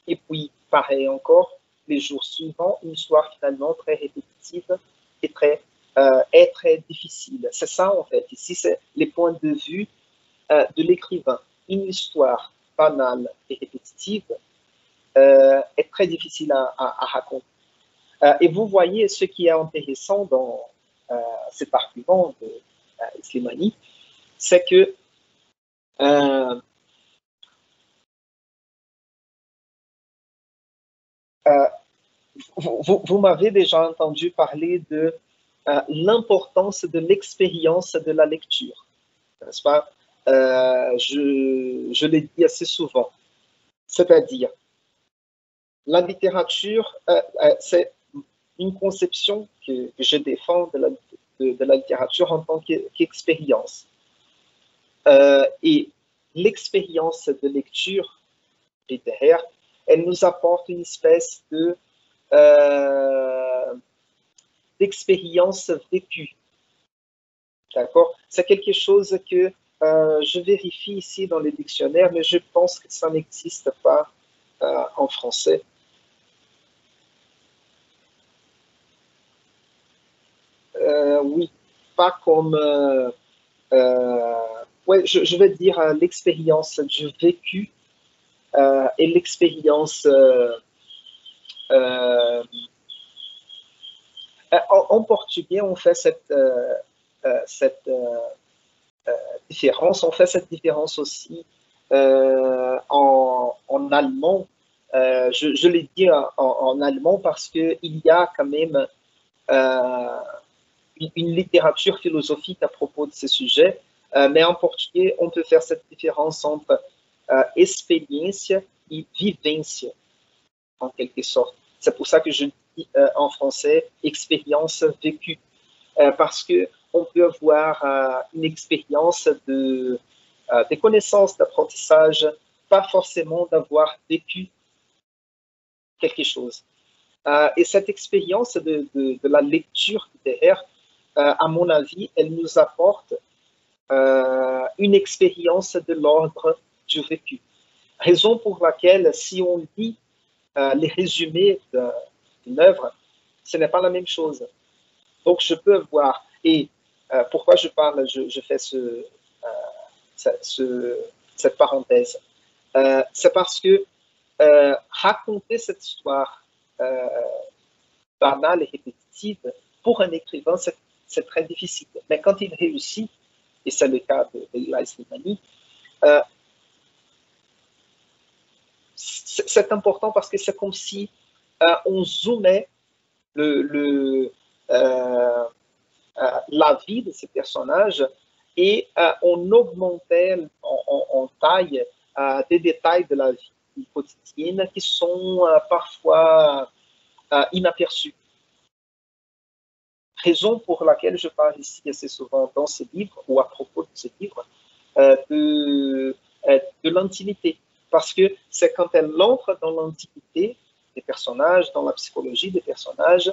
et puis pareil encore les jours suivants, une histoire finalement très répétitive et très difficile. C'est ça en fait. Ici, c'est les points de vue de l'écrivain. Une histoire banale et répétitive est très difficile à raconter. Et vous voyez ce qui est intéressant dans cet argument de Slimani, c'est que euh, euh, vous m'avez déjà entendu parler de l'importance de l'expérience de la lecture, n'est-ce pas? Je l'ai dit assez souvent. C'est-à-dire, la littérature, c'est une conception que je défends de la littérature en tant qu'expérience. Et l'expérience de lecture littéraire, elle nous apporte une espèce d'expérience vécue. D'accord? C'est quelque chose que je vérifie ici dans les dictionnaires, mais je pense que ça n'existe pas en français. Oui, pas comme ouais, je vais dire l'expérience du vécu et l'expérience euh, en portugais, on fait cette différence. On fait cette différence aussi en allemand. Je l'ai dit en allemand parce qu'il y a quand même euh, une littérature philosophique à propos de ce sujet, mais en portugais, on peut faire cette différence entre expériência et vivência, en quelque sorte. C'est pour ça que je dis en français expérience vécue, parce que on peut avoir une expérience des connaissances, d'apprentissage, pas forcément d'avoir vécu quelque chose. Et cette expérience de la lecture littéraire, à mon avis, elle nous apporte une expérience de l'ordre du vécu. Raison pour laquelle, si on lit les résumés d'une œuvre, ce n'est pas la même chose. Donc, je peux voir. Et pourquoi je parle, je fais cette parenthèse. C'est parce que raconter cette histoire banale et répétitive, pour un écrivain, c'est très difficile. Mais quand il réussit, et c'est le cas de Leila Slimani, c'est important parce que c'est comme si on zoomait la vie de ces personnages et on augmentait en taille des détails de la vie quotidienne qui sont parfois inaperçus. Raison pour laquelle je parle ici assez souvent dans ce livre ou à propos de ce livre de l'intimité. Parce que c'est quand elle entre dans l'intimité des personnages, dans la psychologie des personnages,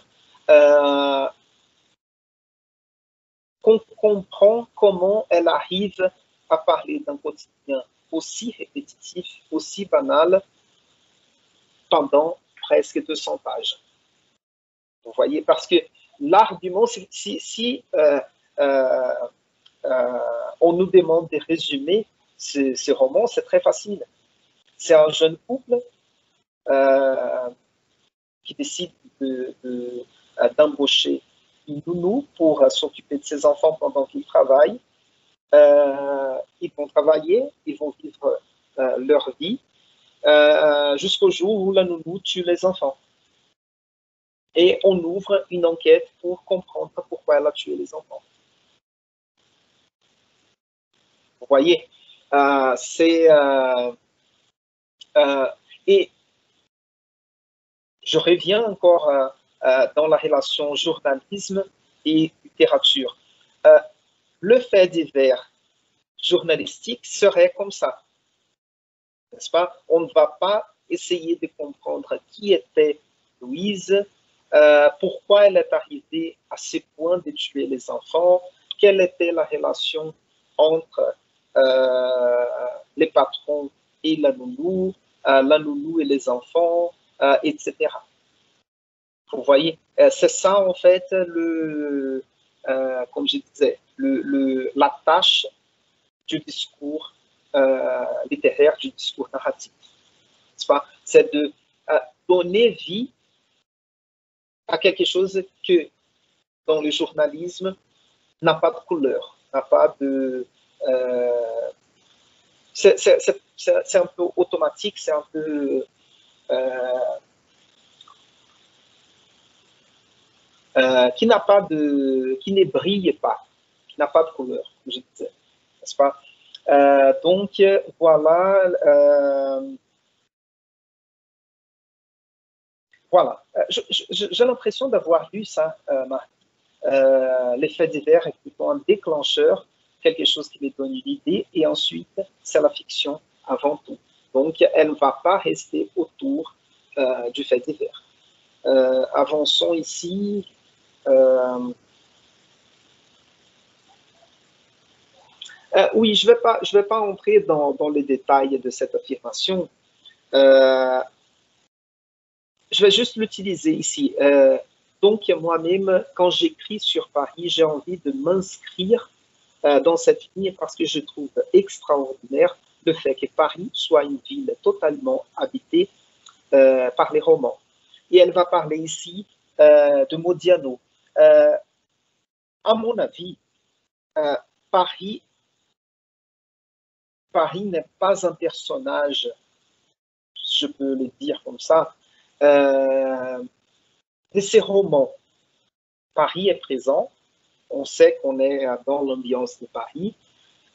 qu'on comprend comment elle arrive à parler d'un quotidien aussi répétitif, aussi banal, pendant presque 200 pages. Vous voyez, parce que l'argument, si on nous demande de résumer ce roman, c'est très facile. C'est un jeune couple qui décide d'embaucher une nounou pour s'occuper de ses enfants pendant qu'ils travaillent. Ils vont travailler, ils vont vivre leur vie jusqu'au jour où la nounou tue les enfants. Et on ouvre une enquête pour comprendre pourquoi elle a tué les enfants. Vous voyez, et je reviens encore dans la relation journalisme et littérature. Le fait divers journalistique serait comme ça, n'est-ce pas? On ne va pas essayer de comprendre qui était Louise, pourquoi elle est arrivée à ce point de tuer les enfants, quelle était la relation entre les patrons et la nounou et les enfants, etc. Vous voyez, c'est ça en fait, comme je disais, la tâche du discours littéraire, du discours narratif. C'est de donner vie à quelque chose que, dans le journalisme, n'a pas de couleur, n'a pas de... c'est un peu automatique, c'est un peu... qui ne brille pas, qui n'a pas de couleur, comme je disais, n'est-ce pas? Donc, voilà. Voilà. J'ai l'impression d'avoir lu ça, Marc. Les faits divers est plutôt un déclencheur, quelque chose qui me donne une idée, et ensuite, c'est la fiction avant tout. Donc, elle ne va pas rester autour du fait divers. Avançons ici. Oui, je vais pas entrer dans les détails de cette affirmation. Je vais juste l'utiliser ici. Donc, moi-même, quand j'écris sur Paris, j'ai envie de m'inscrire dans cette ligne parce que je trouve extraordinaire le fait que Paris soit une ville totalement habitée par les romans. Et elle va parler ici de Modiano. À mon avis, Paris n'est pas un personnage, je peux le dire comme ça, de ces romans. Paris est présent, on sait qu'on est dans l'ambiance de Paris.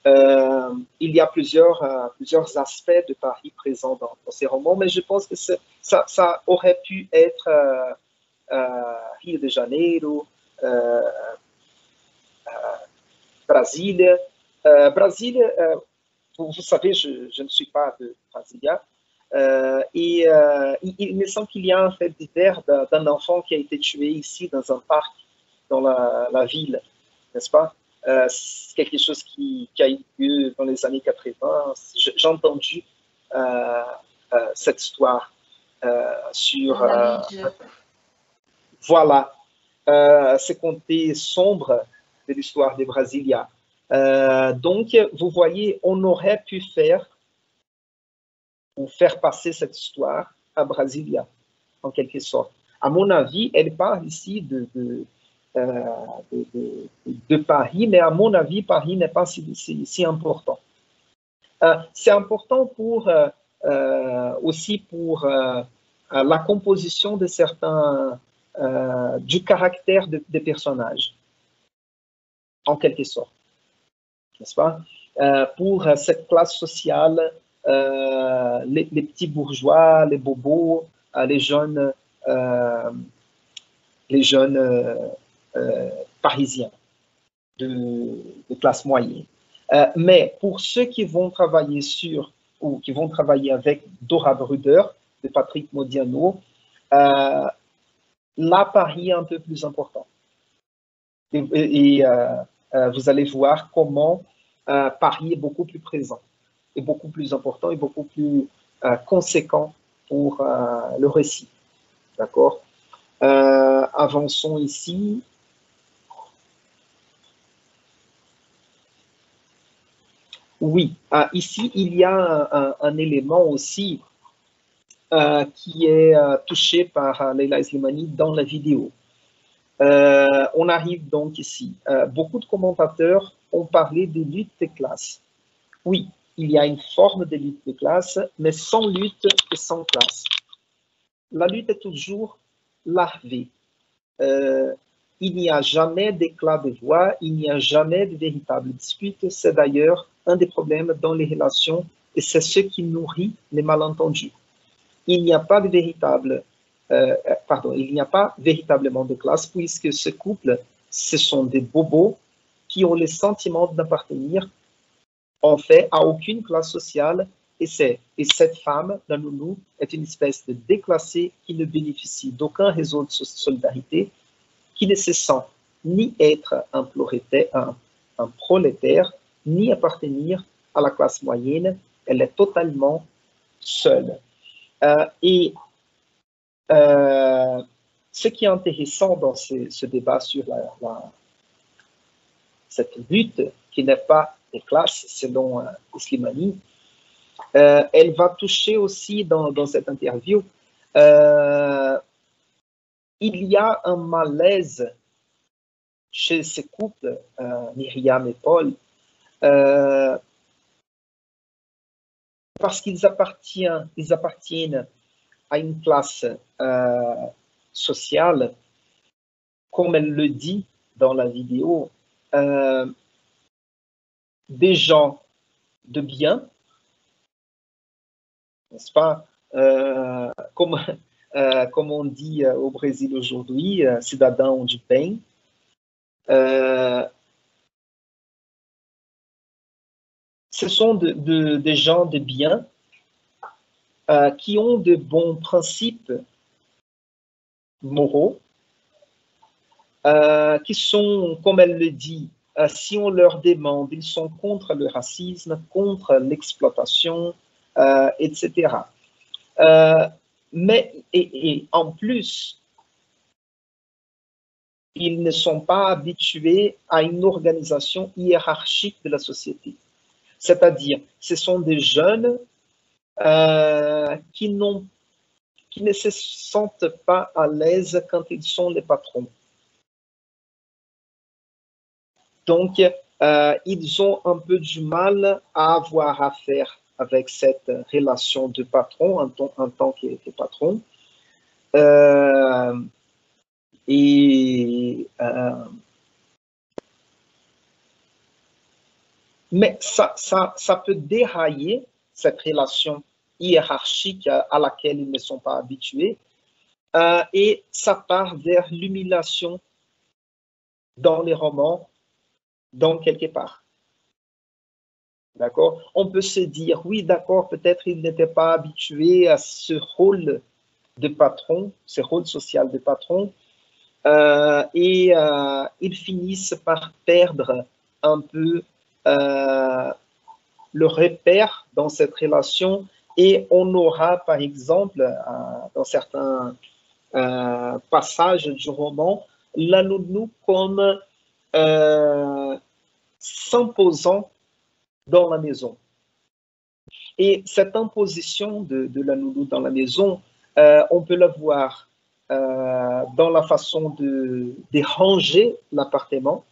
Il y a plusieurs aspects de Paris présents dans ces romans, mais je pense que ça aurait pu être Rio de Janeiro, Brasilia. Brasilia, vous savez, je ne suis pas de Brasilia. Il me semble qu'il y a un fait divers d'un enfant qui a été tué ici dans un parc dans la ville, n'est-ce pas? C'est quelque chose qui a eu lieu dans les années 80. J'ai entendu cette histoire sur... voilà, ce côté sombre de l'histoire de Brasilia. Donc, vous voyez, on aurait pu faire passer cette histoire à Brasilia, en quelque sorte. À mon avis, elle parle ici de Paris, mais à mon avis, Paris n'est pas si important. C'est important aussi pour la composition de certains, du caractère des personnages, en quelque sorte, n'est-ce pas? Pour cette classe sociale, les petits bourgeois, les bobos, les jeunes parisiens de classe moyenne. Mais pour ceux qui vont travailler ou qui vont travailler avec Dora Bruder, de Patrick Modiano, là, Paris est un peu plus important. Et vous allez voir comment Paris est beaucoup plus présent, est beaucoup plus important et beaucoup plus conséquent pour le récit. D'accord? Avançons ici. Oui, ici, il y a un élément aussi qui est touché par Leila Slimani dans la vidéo. On arrive donc ici. Beaucoup de commentateurs ont parlé de lutte des classes. Oui, il y a une forme de lutte des classes, mais sans lutte et sans classe. La lutte est toujours larvée. Il n'y a jamais d'éclat de voix, il n'y a jamais de véritable dispute. C'est d'ailleurs un des problèmes dans les relations et c'est ce qui nourrit les malentendus. Il n'y a pas de il n'y a pas véritablement de classe puisque ce couple, ce sont des bobos qui ont le sentiment d'appartenir en fait à aucune classe sociale et cette femme, la nounou, est une espèce de déclassée qui ne bénéficie d'aucun réseau de solidarité, qui ne se sent ni être un prolétaire, ni appartenir à la classe moyenne. Elle est totalement seule. Ce qui est intéressant dans ce débat sur cette lutte, qui n'est pas des classes selon Slimani, elle va toucher aussi dans cette interview, il y a un malaise chez ces couples, Myriam et Paul, parce qu'ils appartiennent à une classe sociale, comme elle le dit dans la vidéo, des gens de bien, n'est-ce pas, comme on dit au Brésil aujourd'hui, cidadão de bem. Ce sont des gens de bien qui ont de bons principes moraux, qui sont, comme elle le dit, si on leur demande, ils sont contre le racisme, contre l'exploitation, etc. Mais en plus, ils ne sont pas habitués à une organisation hiérarchique de la société. C'est-à-dire, ce sont des jeunes qui ne se sentent pas à l'aise quand ils sont les patrons. Donc, ils ont un peu du mal à avoir affaire avec cette relation de patron en tant que patron. Mais ça peut dérailler cette relation hiérarchique à laquelle ils ne sont pas habitués et ça part vers l'humiliation dans les romans, dans quelque part. D'accord? On peut se dire, oui, d'accord, peut-être ils n'étaient pas habitués à ce rôle de patron, ce rôle social de patron, et ils finissent par perdre un peu le repère dans cette relation et on aura, par exemple, dans certains passages du roman, la nounou comme s'imposant dans la maison. Et cette imposition de la nounou dans la maison, on peut la voir dans la façon de ranger l'appartement,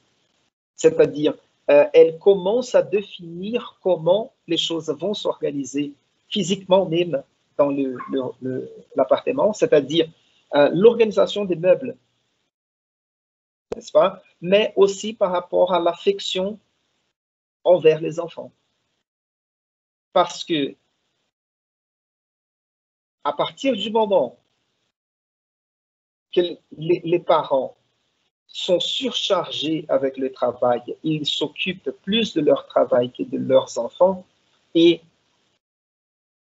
c'est-à-dire elle commence à définir comment les choses vont s'organiser physiquement même dans l'appartement, c'est-à-dire l'organisation des meubles, n'est-ce pas? Mais aussi par rapport à l'affection envers les enfants. Parce que à partir du moment que les parents sont surchargés avec le travail, ils s'occupent plus de leur travail que de leurs enfants et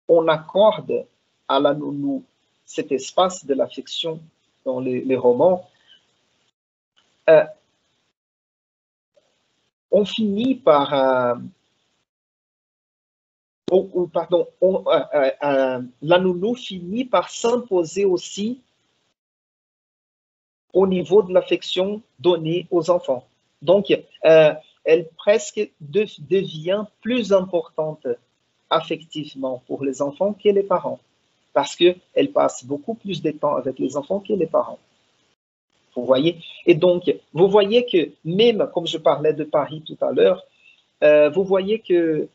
on accorde à la nounou cet espace de l'affection dans les romans, on finit par la nounou finit par s'imposer aussi au niveau de l'affection donnée aux enfants. Donc, elle presque devient plus importante affectivement pour les enfants que les parents, parce qu'elle passe beaucoup plus de temps avec les enfants que les parents. Vous voyez? Et donc, vous voyez que même, comme je parlais de Paris tout à l'heure, vous voyez que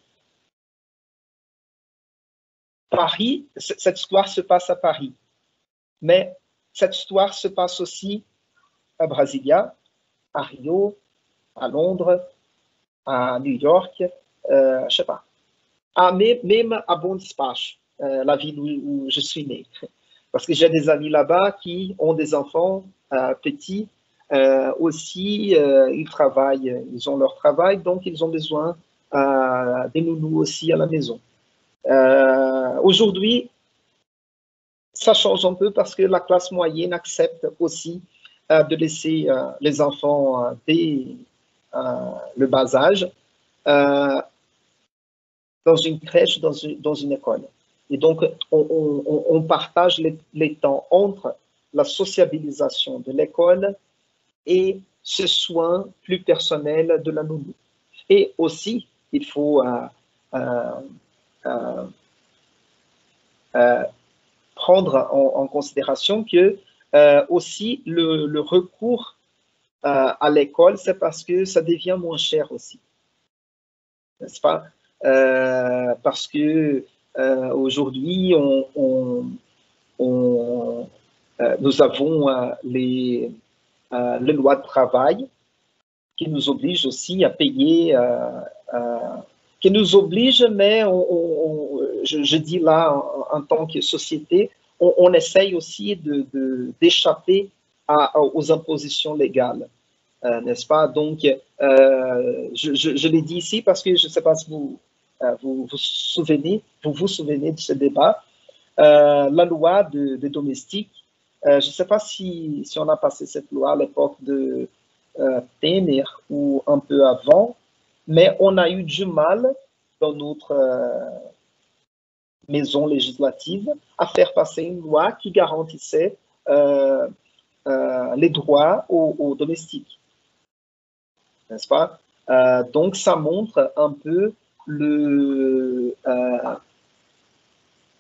Paris, cette histoire se passe à Paris, mais cette histoire se passe aussi à Brasilia, à Rio, à Londres, à New York, je sais pas, même à Bon-Dispatch, la ville où je suis né. Parce que j'ai des amis là-bas qui ont des enfants petits aussi, ils travaillent, ils ont leur travail, donc ils ont besoin des nounous aussi à la maison. Aujourd'hui, ça change un peu parce que la classe moyenne accepte aussi de laisser les enfants dès le bas âge dans une crèche, dans une école. Et donc, on partage les temps entre la sociabilisation de l'école et ce soin plus personnel de la nounou. Et aussi, il faut prendre en considération que aussi le recours à l'école, c'est parce que ça devient moins cher aussi, n'est-ce pas? Parce que aujourd'hui, nous avons les lois de travail qui nous obligent aussi à payer, qui nous obligent, mais je dis là, en tant que société, on essaye aussi d'échapper aux impositions légales, n'est-ce pas? Donc, je l'ai dit ici parce que je ne sais pas si vous vous souvenez de ce débat. La loi des domestiques, je ne sais pas si on a passé cette loi à l'époque de Temer ou un peu avant, mais on a eu du mal dans notre maison législative à faire passer une loi qui garantissait les droits aux domestiques, n'est-ce pas? Donc, ça montre un peu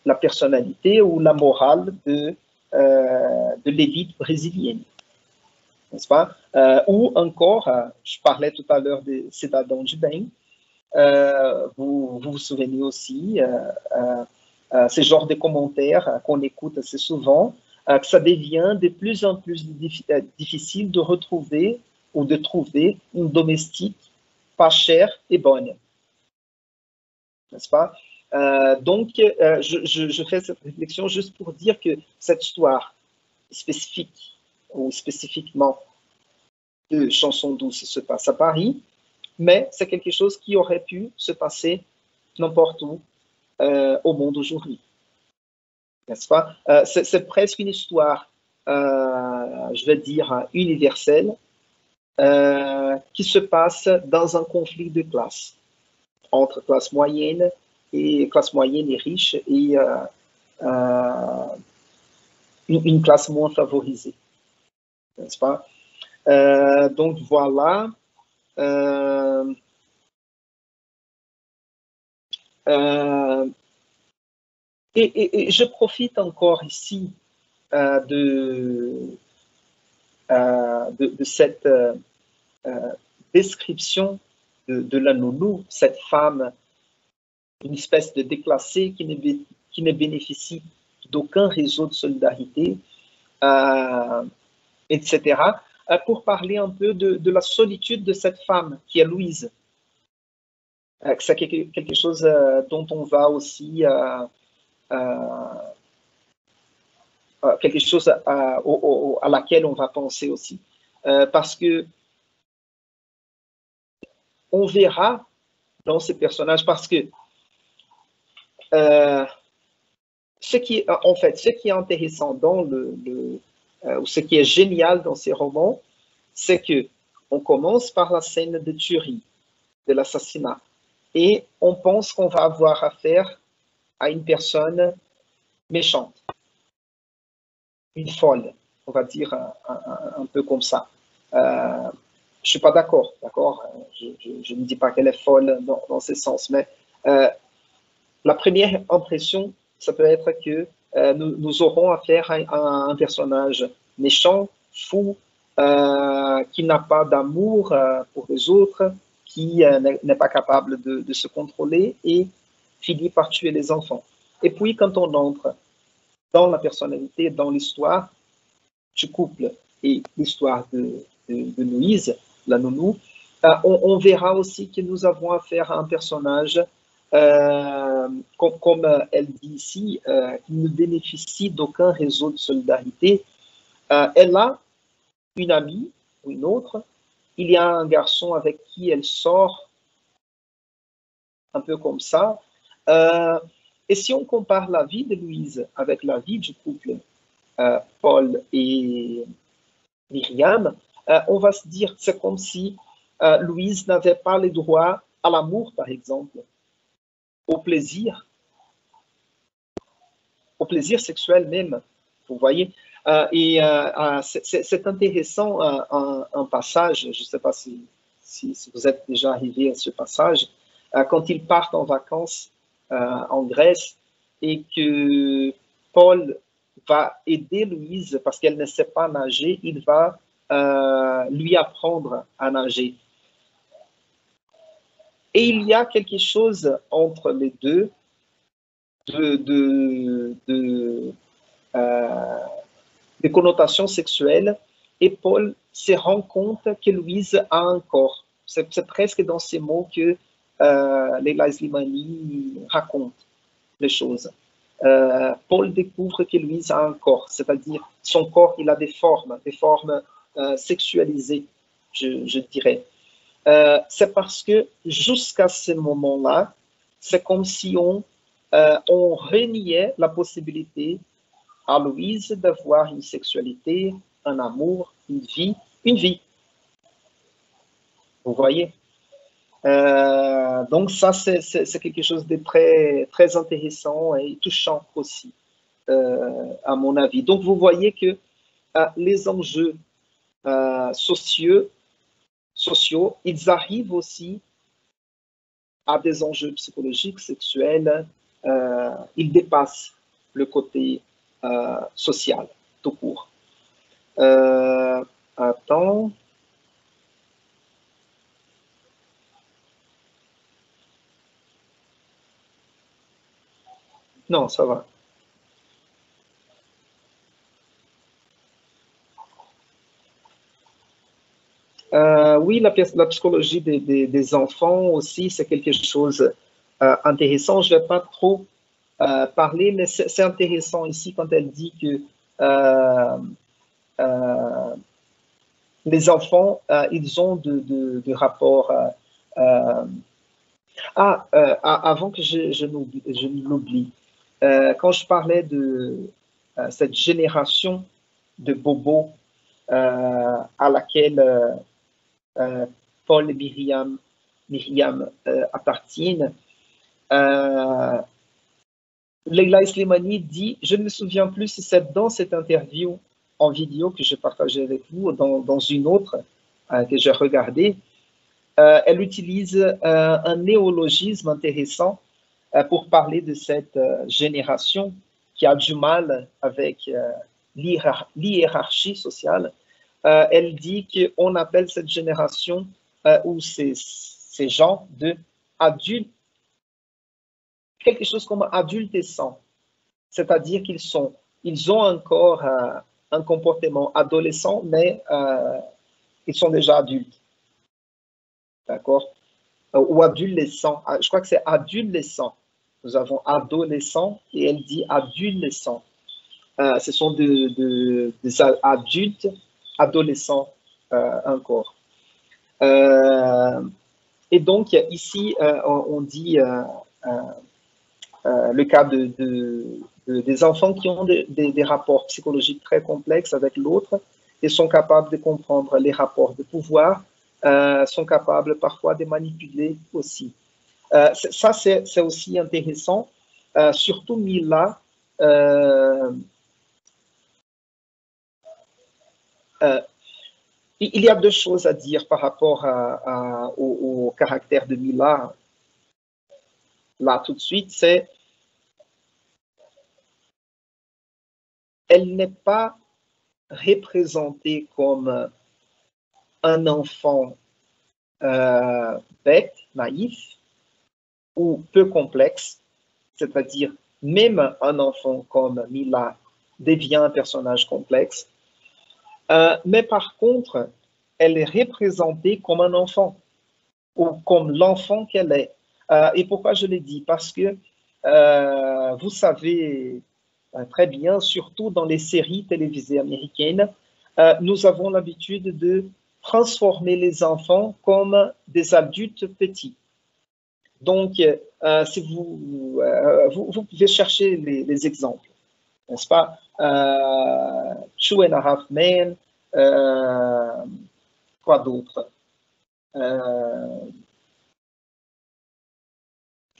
la personnalité ou la morale de l'élite brésilienne, n'est-ce pas? Ou encore, je parlais tout à l'heure des Cidadãos de Bem, vous vous souvenez aussi, ce genre de commentaires qu'on écoute assez souvent, que ça devient de plus en plus difficile de retrouver ou de trouver une domestique pas chère et bonne, n'est-ce pas? Donc, je fais cette réflexion juste pour dire que cette histoire spécifique ou spécifiquement de Chansons douces se passe à Paris, mais c'est quelque chose qui aurait pu se passer n'importe où au monde aujourd'hui, n'est-ce pas? C'est presque une histoire, je vais dire, universelle, qui se passe dans un conflit de classes, entre classe moyenne et riche et une classe moins favorisée, n'est-ce pas? Donc voilà. Et je profite encore ici de cette description de la nounou, cette femme, une espèce de déclassée qui ne bénéficie d'aucun réseau de solidarité, etc., pour parler un peu de la solitude de cette femme qui est Louise. C'est quelque chose dont on va aussi, quelque chose à laquelle on va penser aussi. Parce que on verra dans ces personnages, parce que ce qui est intéressant dans ou ce qui est génial dans ces romans, c'est que on commence par la scène de tuerie, de l'assassinat, et on pense qu'on va avoir affaire à une personne méchante, une folle, on va dire un peu comme ça. Je suis pas d'accord, je ne dis pas qu'elle est folle dans ce sens, mais la première impression, ça peut être que nous aurons affaire à un personnage méchant, fou, qui n'a pas d'amour pour les autres, qui n'est pas capable de se contrôler et finit par tuer les enfants. Et puis, quand on entre dans la personnalité, dans l'histoire du couple et l'histoire de Louise, la nounou, On verra aussi que nous avons affaire à un personnage, comme elle dit ici, qui ne bénéficie d'aucun réseau de solidarité. Elle a une amie ou une autre. Il y a un garçon avec qui elle sort, un peu comme ça. Et si on compare la vie de Louise avec la vie du couple Paul et Myriam, on va se dire, c'est comme si Louise n'avait pas le droit à l'amour, par exemple, au plaisir sexuel même, vous voyez. C'est intéressant, un passage, je ne sais pas si vous êtes déjà arrivé à ce passage, quand ils partent en vacances en Grèce et que Paul va aider Louise parce qu'elle ne sait pas nager, il va lui apprendre à nager. Et il y a quelque chose entre les deux de connotations sexuelles, et Paul se rend compte que Louise a un corps. C'est presque dans ces mots que Leila Slimani raconte les choses. Paul découvre que Louise a un corps, c'est-à-dire son corps, il a des formes sexualisées, je dirais. C'est parce que jusqu'à ce moment-là, c'est comme si on reniait la possibilité à Louise d'avoir une sexualité, un amour, une vie. Vous voyez? Donc ça, c'est quelque chose de très, très intéressant et touchant aussi, à mon avis. Donc vous voyez que les enjeux sociaux, ils arrivent aussi à des enjeux psychologiques, sexuels. Ils dépassent le côté social, tout court. Attends. Non, ça va. Oui, la psychologie des enfants aussi, c'est quelque chose intéressant. Je ne vais pas trop parler, mais c'est intéressant ici quand elle dit que les enfants, ils ont de rapports. Avant que je ne l'oublie, quand je parlais de cette génération de bobos à laquelle Paul et Myriam appartiennent, Leila Slimani dit, je ne me souviens plus si c'est dans cette interview en vidéo que j'ai partagée avec vous, dans une autre que j'ai regardée, elle utilise un néologisme intéressant pour parler de cette génération qui a du mal avec l'hiérarchie sociale. Elle dit qu'on appelle cette génération ou ces gens de adultes, quelque chose comme adolescents, c'est-à-dire ils ont encore un comportement adolescent, mais ils sont déjà adultes, d'accord? Ou adolescents, je crois que c'est adolescent. Nous avons adolescent et elle dit adolescent. Ce sont des adultes, adolescents encore. Et donc ici, on dit le cas des enfants qui ont des rapports psychologiques très complexes avec l'autre et sont capables de comprendre les rapports de pouvoir, sont capables parfois de manipuler aussi. Ça, c'est aussi intéressant, surtout Mila. Il y a deux choses à dire par rapport au caractère de Mila. Là, tout de suite, c'est elle n'est pas représentée comme un enfant bête, naïf ou peu complexe, c'est-à-dire même un enfant comme Mila devient un personnage complexe, mais par contre, elle est représentée comme un enfant. ou comme l'enfant qu'elle est. Et pourquoi je l'ai dit? Parce que vous savez très bien, surtout dans les séries télévisées américaines, nous avons l'habitude de transformer les enfants comme des adultes petits. Donc, si vous pouvez chercher les exemples, n'est-ce pas? Two and a Half Men, quoi d'autre? Je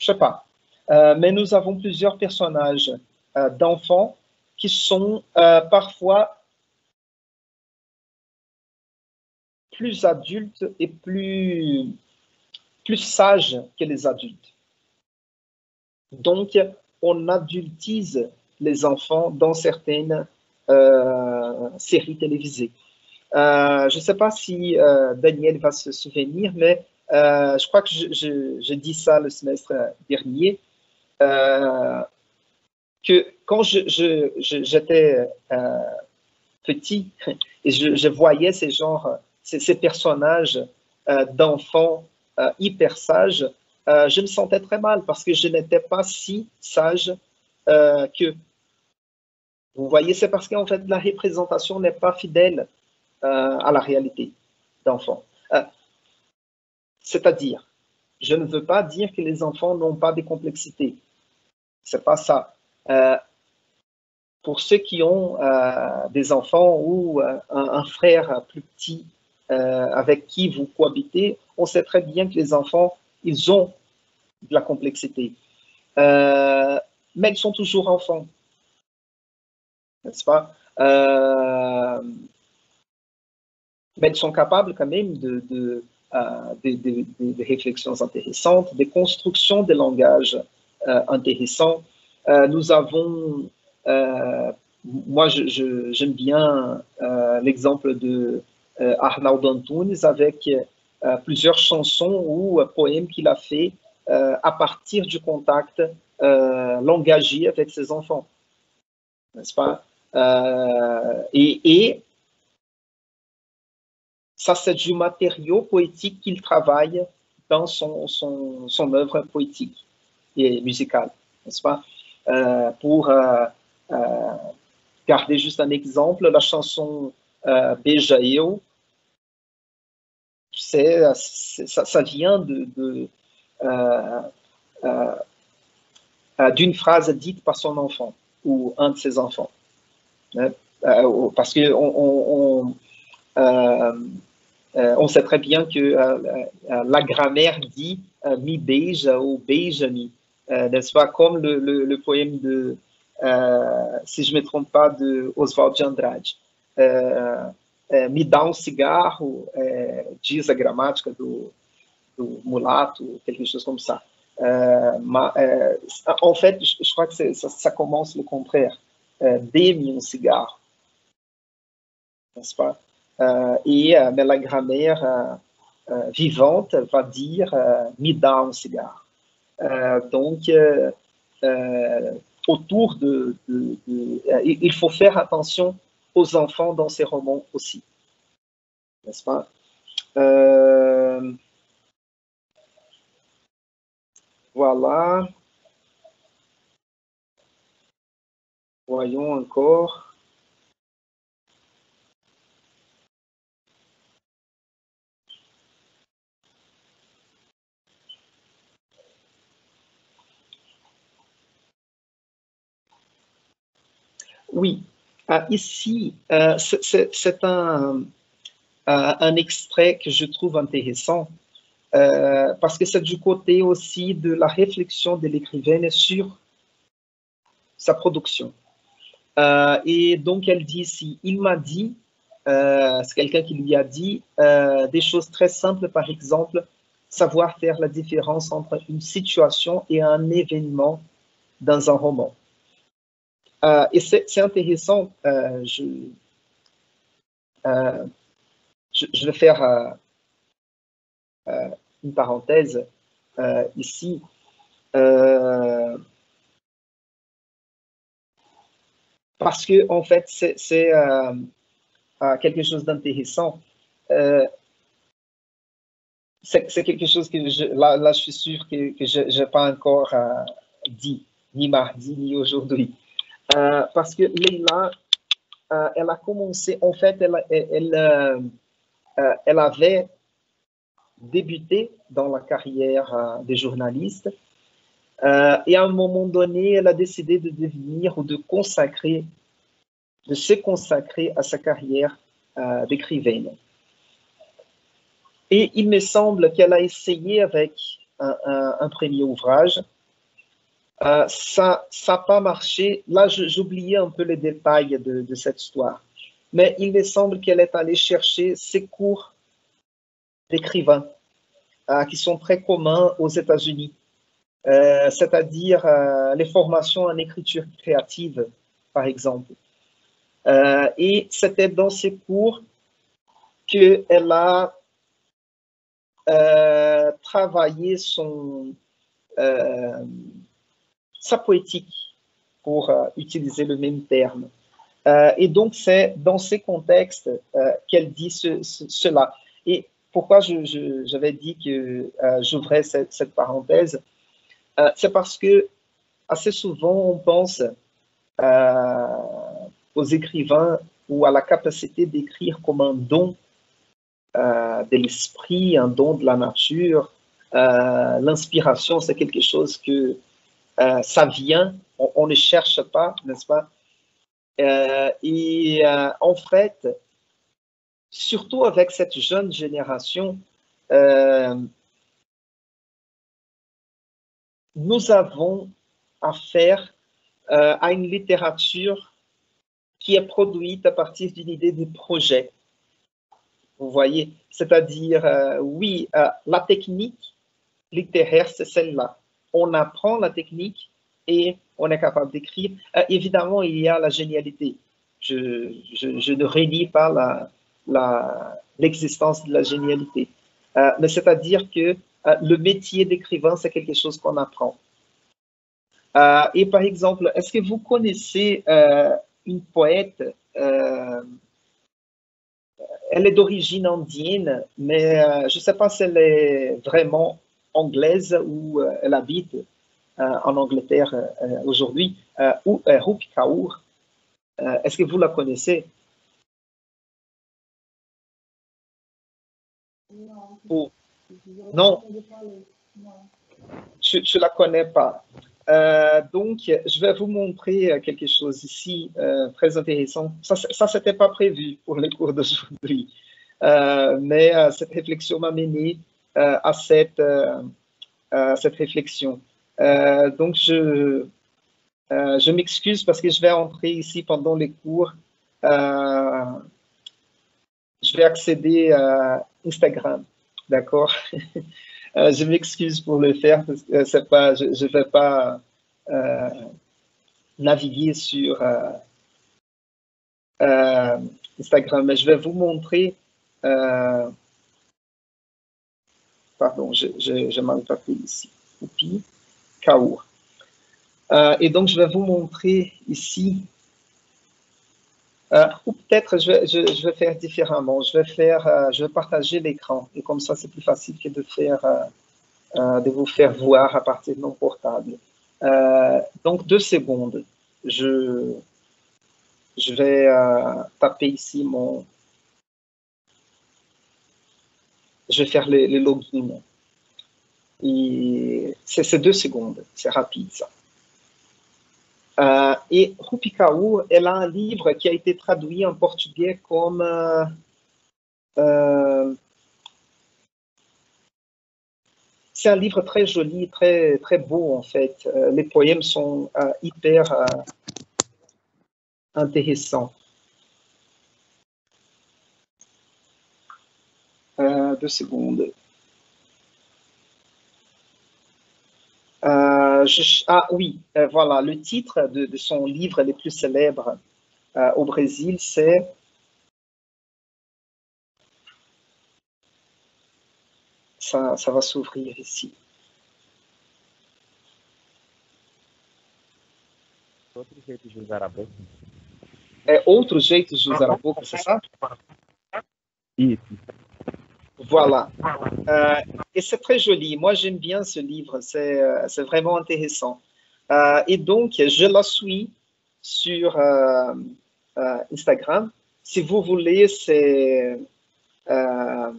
sais pas. Mais nous avons plusieurs personnages d'enfants qui sont parfois plus adultes et plus sages que les adultes. Donc, on adultise les enfants dans certaines séries télévisées. Je ne sais pas si Daniel va se souvenir, mais je crois que je dis ça le semestre dernier, que quand j'étais petit et je voyais ces personnages d'enfants hyper sages, je me sentais très mal parce que je n'étais pas si sage que. Vous voyez, c'est parce qu'en fait, la représentation n'est pas fidèle à la réalité d'enfants. C'est-à-dire, je ne veux pas dire que les enfants n'ont pas de complexité. C'est pas ça. Pour ceux qui ont des enfants ou un frère plus petit avec qui vous cohabitez, on sait très bien que les enfants, ils ont de la complexité. Mais ils sont toujours enfants, n'est-ce pas? Mais ils sont capables quand même de réflexions intéressantes, de constructions de langage intéressants. Nous avons, moi j'aime bien l'exemple de Arnaldo Antunes avec plusieurs chansons ou poèmes qu'il a fait à partir du contact langagier avec ses enfants, n'est-ce pas? Et ça, c'est du matériau poétique qu'il travaille dans son œuvre poétique et musicale, n'est-ce pas? Pour garder juste un exemple, la chanson Beija Eu, ça vient d'une phrase dite par son enfant ou un de ses enfants. Parce qu'on on sait très bien que la grammaire dit mi beija ou beija-me, n'est-ce pas? Comme le poème de, si je ne me trompe pas, de Oswald de Andrade. Me dá cigarro, diz a gramática do mulato, quelque chose comme ça. En fait, je crois que ça commence le contraire. Dê-me cigarro, n'est-ce pas? Mais la grammaire vivante va dire me dá cigarro. Donc, autour il faut faire attention aux enfants dans ces romans aussi, n'est-ce pas? Voilà. Voyons encore. Oui, ici, c'est un extrait que je trouve intéressant parce que c'est du côté aussi de la réflexion de l'écrivaine sur sa production. Et donc, elle dit ici, il m'a dit, c'est quelqu'un qui lui a dit des choses très simples, par exemple, savoir faire la différence entre une situation et un événement dans un roman. Et c'est intéressant, je vais faire une parenthèse ici. Parce que, en fait, c'est quelque chose d'intéressant. c'est quelque chose que là, je suis sûr que je n'ai pas encore dit, ni mardi, ni aujourd'hui. Parce que Leila, elle a commencé, en fait, elle avait débuté dans la carrière de journaliste et à un moment donné, elle a décidé de devenir ou de se consacrer à sa carrière d'écrivaine. Et il me semble qu'elle a essayé avec un premier ouvrage. Ça n'a pas marché. Là, j'oubliais un peu les détails de cette histoire. Mais il me semble qu'elle est allée chercher ses cours d'écrivain qui sont très communs aux États-Unis, c'est-à-dire les formations en écriture créative, par exemple. Et c'était dans ces cours qu'elle a travaillé sa poétique, pour utiliser le même terme. Et donc, c'est dans ces contextes qu'elle dit cela. Et pourquoi j'avais dit que j'ouvrais cette parenthèse, c'est parce que assez souvent, on pense aux écrivains ou à la capacité d'écrire comme un don de l'esprit, un don de la nature. L'inspiration, c'est quelque chose que ça vient, on ne cherche pas, n'est-ce pas? En fait, surtout avec cette jeune génération, nous avons affaire à une littérature qui est produite à partir d'une idée de projet. Vous voyez, c'est-à-dire, oui, la technique littéraire, c'est celle-là. On apprend la technique et on est capable d'écrire. Évidemment, il y a la génialité. Je ne renie pas l'existence de la génialité. Mais c'est-à-dire que le métier d'écrivain, c'est quelque chose qu'on apprend. Et par exemple, est-ce que vous connaissez une poète, elle est d'origine indienne, mais je ne sais pas si elle est vraiment anglaise ou elle habite en Angleterre aujourd'hui, Rupi Kaur. Est-ce que vous la connaissez? Non. Non, je ne la connais pas. Donc, je vais vous montrer quelque chose ici très intéressant. Ça c'était pas prévu pour les cours d'aujourd'hui, mais cette réflexion m'a mené à cette réflexion. Donc, je m'excuse parce que je vais entrer ici pendant les cours. Je vais accéder à Instagram, d'accord? Je m'excuse pour le faire parce que c'est pas, je ne vais pas naviguer sur Instagram, mais je vais vous montrer. Pardon, je mal tapé ici. Rupi Kaur. Et donc, je vais vous montrer ici. Ou peut-être je vais faire différemment. Je vais partager l'écran et comme ça c'est plus facile que de vous faire voir à partir de mon portable. Donc 2 secondes. Je vais taper ici je vais faire les logins. Et c'est 2 secondes. C'est rapide ça. Et Rupi Kaur, elle a un livre qui a été traduit en portugais comme c'est un livre très joli, très, très beau en fait. Les poèmes sont hyper intéressants. 2 secondes. Oui, voilà, le titre de son livre le plus célèbre au Brésil, c'est ça va s'ouvrir ici. Outro jeito de usar a boca. É outro jeito de usar a boca, c'est ça? Isso. Voilà. Et c'est très joli. Moi, j'aime bien ce livre. C'est vraiment intéressant. Et donc, je la suis sur Instagram. Si vous voulez, euh,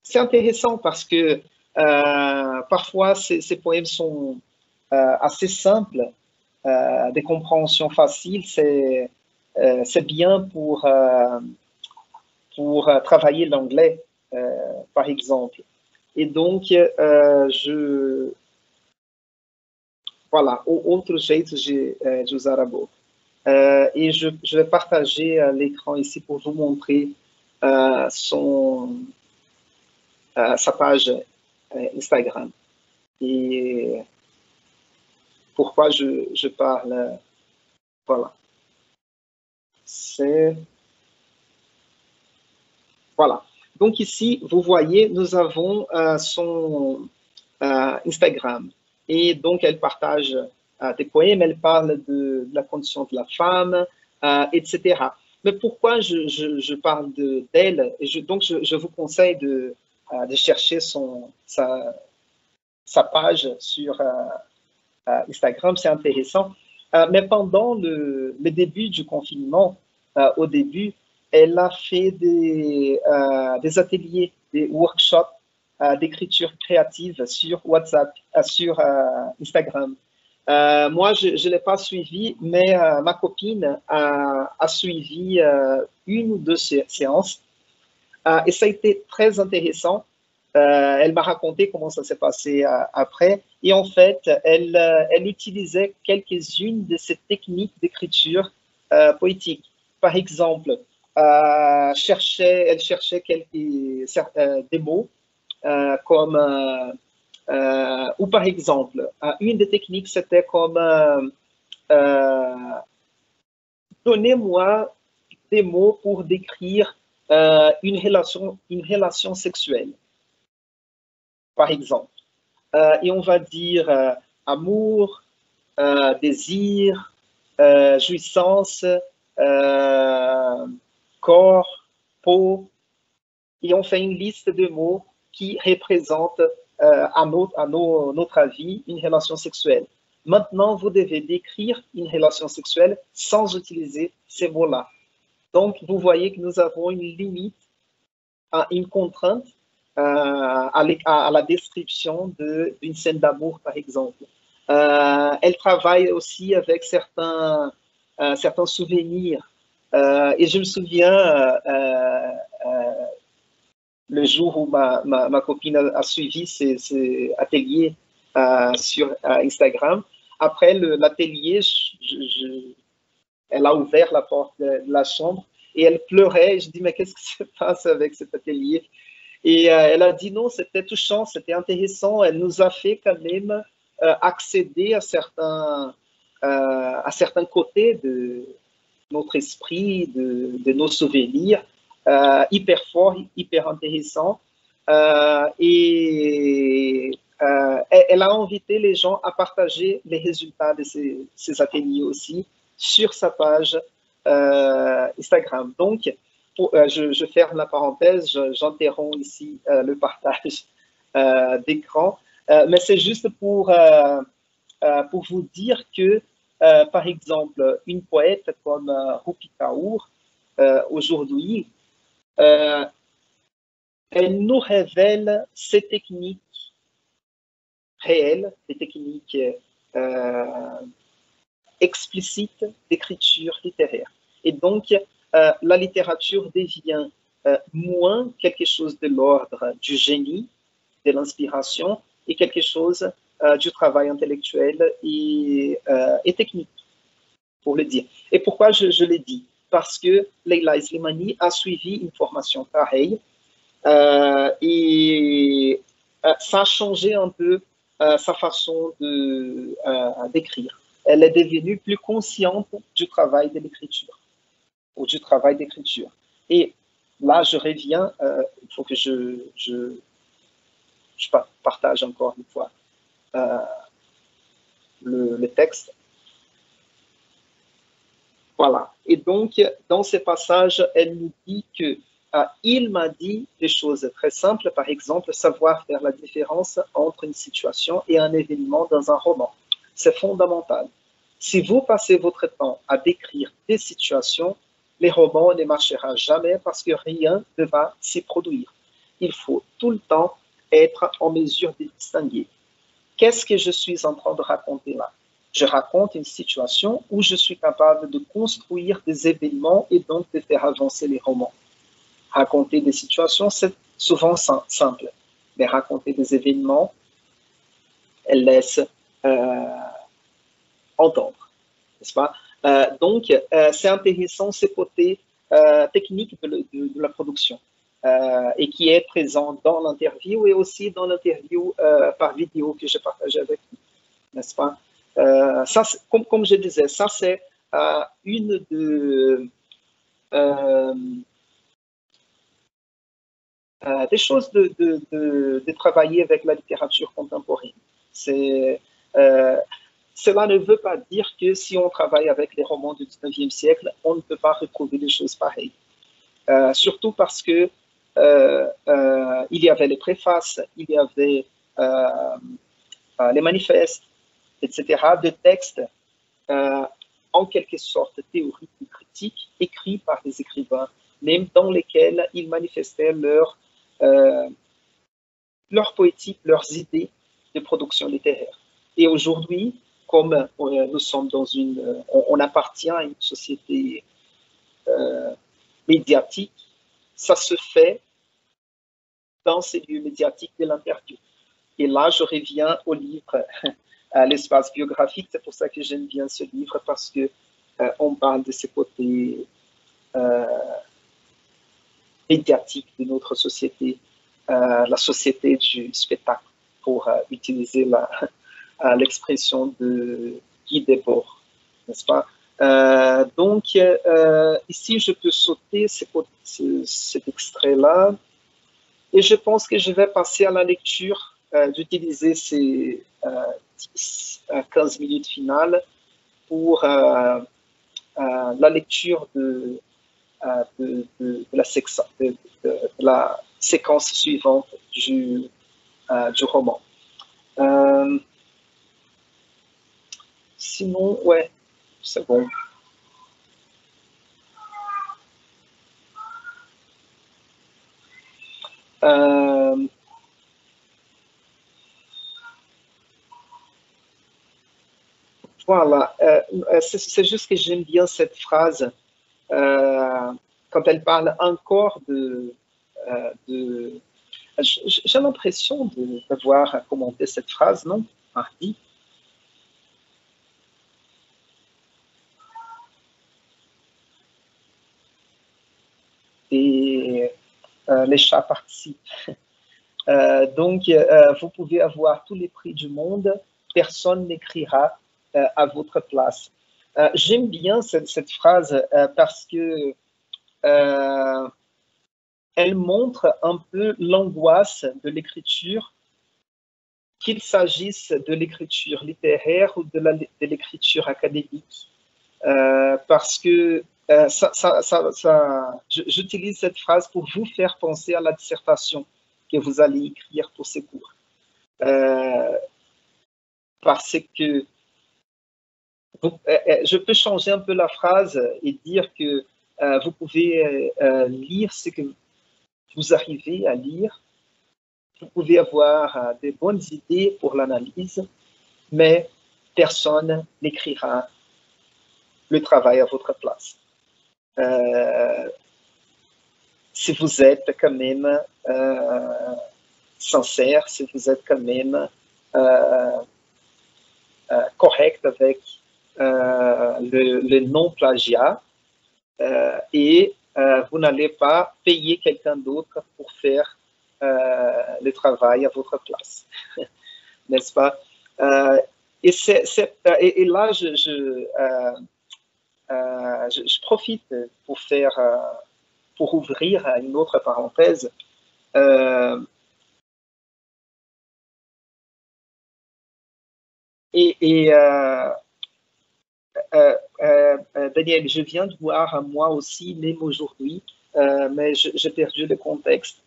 c'est intéressant parce que parfois, ces poèmes sont assez simples, des compréhensions faciles. C'est bien pour travailler l'anglais, par exemple. Et donc, voilà, outro jeito de usar a boca. Et je vais partager l'écran ici pour vous montrer sa page Instagram. Et pourquoi je parle, voilà. Voilà. Donc ici, vous voyez, nous avons son Instagram. Et donc, elle partage des poèmes, elle parle de la condition de la femme, etc. Mais pourquoi je parle d'elle? Donc, je vous conseille de chercher sa page sur Instagram, c'est intéressant. Mais pendant le début du confinement, au début, elle a fait des ateliers, des workshops d'écriture créative sur WhatsApp, sur Instagram. Moi, je ne l'ai pas suivi, mais ma copine a suivi une ou deux séances et ça a été très intéressant. Elle m'a raconté comment ça s'est passé après. Et en fait, elle utilisait quelques-unes de ces techniques d'écriture poétique. Par exemple, elle cherchait des mots comme, ou par exemple, une des techniques, c'était comme, donnez-moi des mots pour décrire une relation sexuelle, par exemple. Et on va dire amour, désir, jouissance, corps, peau, et on fait une liste de mots qui représentent, à notre avis, une relation sexuelle. Maintenant, vous devez décrire une relation sexuelle sans utiliser ces mots-là. Donc, vous voyez que nous avons une limite, une contrainte à la description d'une scène d'amour, par exemple. Elle travaille aussi avec certains souvenirs. Et je me souviens, le jour où ma copine a suivi ces ateliers sur Instagram, après l'atelier, elle a ouvert la porte de la chambre et elle pleurait. Je dis, mais qu'est-ce qui se passe avec cet atelier? Et elle a dit, non, c'était touchant, c'était intéressant. Elle nous a fait quand même accéder à certains côtés de notre esprit, de nos souvenirs, hyper forts, hyper intéressants. Et elle a invité les gens à partager les résultats de ces ateliers aussi sur sa page Instagram. Donc, je ferme la parenthèse, j'interromps ici le partage d'écran, mais c'est juste pour vous dire que, par exemple, une poète comme Rupi Kaur, aujourd'hui, elle nous révèle ces techniques réelles, des techniques explicites d'écriture littéraire. Et donc, la littérature devient moins quelque chose de l'ordre du génie, de l'inspiration, et quelque chose du travail intellectuel et technique, pour le dire. Et pourquoi je l'ai dit? Parce que Leila Slimani a suivi une formation pareille et ça a changé un peu sa façon d'écrire. Elle est devenue plus consciente du travail de l'écriture ou du travail d'écriture. Et là, je reviens, il faut que je partage encore une fois le texte. Voilà. Et donc, dans ces passages, elle nous dit que il m'a dit des choses très simples, par exemple, savoir faire la différence entre une situation et un événement dans un roman. C'est fondamental. Si vous passez votre temps à décrire des situations, les romans ne marcheront jamais parce que rien ne va s'y produire. Il faut tout le temps être en mesure de distinguer. Qu'est-ce que je suis en train de raconter là? Je raconte une situation où je suis capable de construire des événements et donc de faire avancer les romans. Raconter des situations, c'est souvent simple, mais raconter des événements, elle laisse entendre, n'est-ce pas? Donc, c'est intéressant ce côté technique de la production et qui est présent dans l'interview et aussi dans l'interview par vidéo que j'ai partagé avec vous, n'est-ce pas? Ça, comme je disais, ça c'est une des choses de travailler avec la littérature contemporaine. Cela ne veut pas dire que si on travaille avec les romans du 19e siècle, on ne peut pas retrouver des choses pareilles. Surtout parce que il y avait les préfaces, il y avait les manifestes, etc., de textes en quelque sorte théoriques ou critiques, écrits par des écrivains, même dans lesquels ils manifestaient leur poétique, leurs idées de production littéraire. Et aujourd'hui, comme nous sommes dans on appartient à une société médiatique, ça se fait dans ces lieux médiatiques de l'interview. Et là, je reviens au livre, à l'espace biographique. C'est pour ça que j'aime bien ce livre, parce que on parle de ce côté médiatique de notre société, la société du spectacle, pour utiliser l'expression de Guy Debord, n'est-ce pas? Donc, ici, je peux sauter cet extrait-là, et je pense que je vais passer à la lecture, d'utiliser ces 10-15 minutes finales pour la lecture de la séquence suivante du roman. Sinon, ouais, c'est bon. Voilà, c'est juste que j'aime bien cette phrase quand elle parle encore j'ai l'impression d'avoir commenté cette phrase, non, mardi. Et les chats participent. Donc, vous pouvez avoir tous les prix du monde, personne n'écrira à votre place. J'aime bien cette phrase parce que elle montre un peu l'angoisse de l'écriture, qu'il s'agisse de l'écriture littéraire ou de l'écriture académique. Parce que j'utilise cette phrase pour vous faire penser à la dissertation que vous allez écrire pour ces cours. Parce que je peux changer un peu la phrase et dire que vous pouvez lire ce que vous arrivez à lire, vous pouvez avoir des bonnes idées pour l'analyse, mais personne n'écrira le travail à votre place. Si vous êtes quand même sincère, si vous êtes quand même correct avec le non-plagiat et vous n'allez pas payer quelqu'un d'autre pour faire le travail à votre place, n'est-ce pas? Et là, je profite pour ouvrir une autre parenthèse. Daniel, je viens de voir moi aussi, même aujourd'hui, mais j'ai perdu le contexte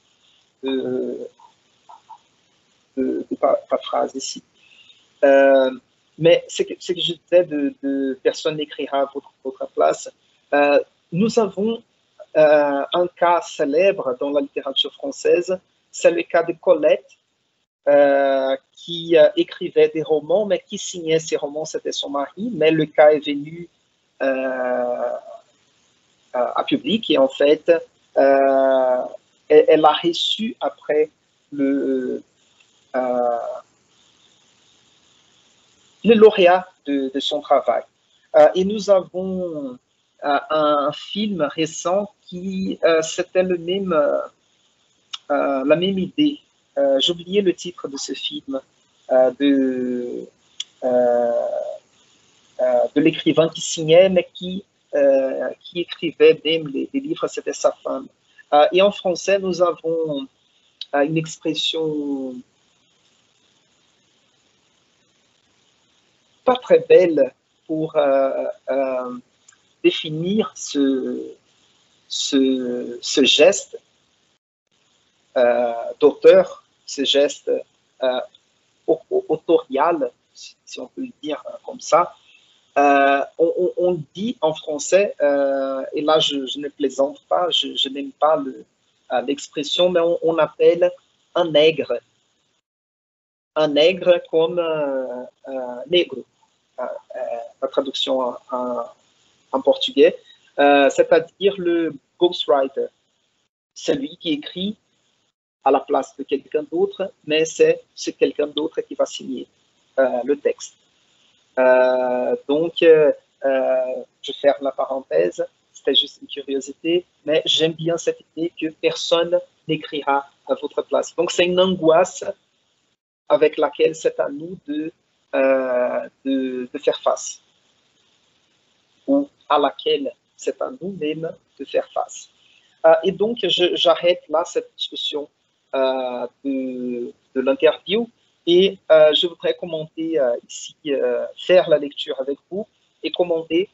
de ta phrase ici. Mais ce que je disais de personne n'écrira à votre place, nous avons un cas célèbre dans la littérature française, c'est le cas de Colette, qui écrivait des romans, mais qui signait ses romans, c'était son mari, mais le cas est venu à public et en fait, elle a reçu après le lauréat de son travail. Et nous avons un film récent qui c'était la même idée. J'ai oublié le titre de ce film de l'écrivain qui signait, mais qui écrivait même les livres, c'était sa femme. Et en français, nous avons une expression pas très belle pour définir ce geste d'auteur, ce geste autorial, si on peut le dire comme ça. On dit en français, et là je ne plaisante pas, je n'aime pas l'expression, mais on appelle un nègre comme negro, la traduction en portugais, c'est-à-dire le ghostwriter, celui qui écrit à la place de quelqu'un d'autre, mais c'est quelqu'un d'autre qui va signer le texte. Donc, je ferme la parenthèse, c'était juste une curiosité, mais j'aime bien cette idée que personne n'écrira à votre place. Donc, c'est une angoisse avec laquelle c'est à nous de faire face, ou à laquelle c'est à nous-mêmes de faire face. Et donc, j'arrête là cette discussion de l'interview et je voudrais commenter ici, faire la lecture avec vous et commenter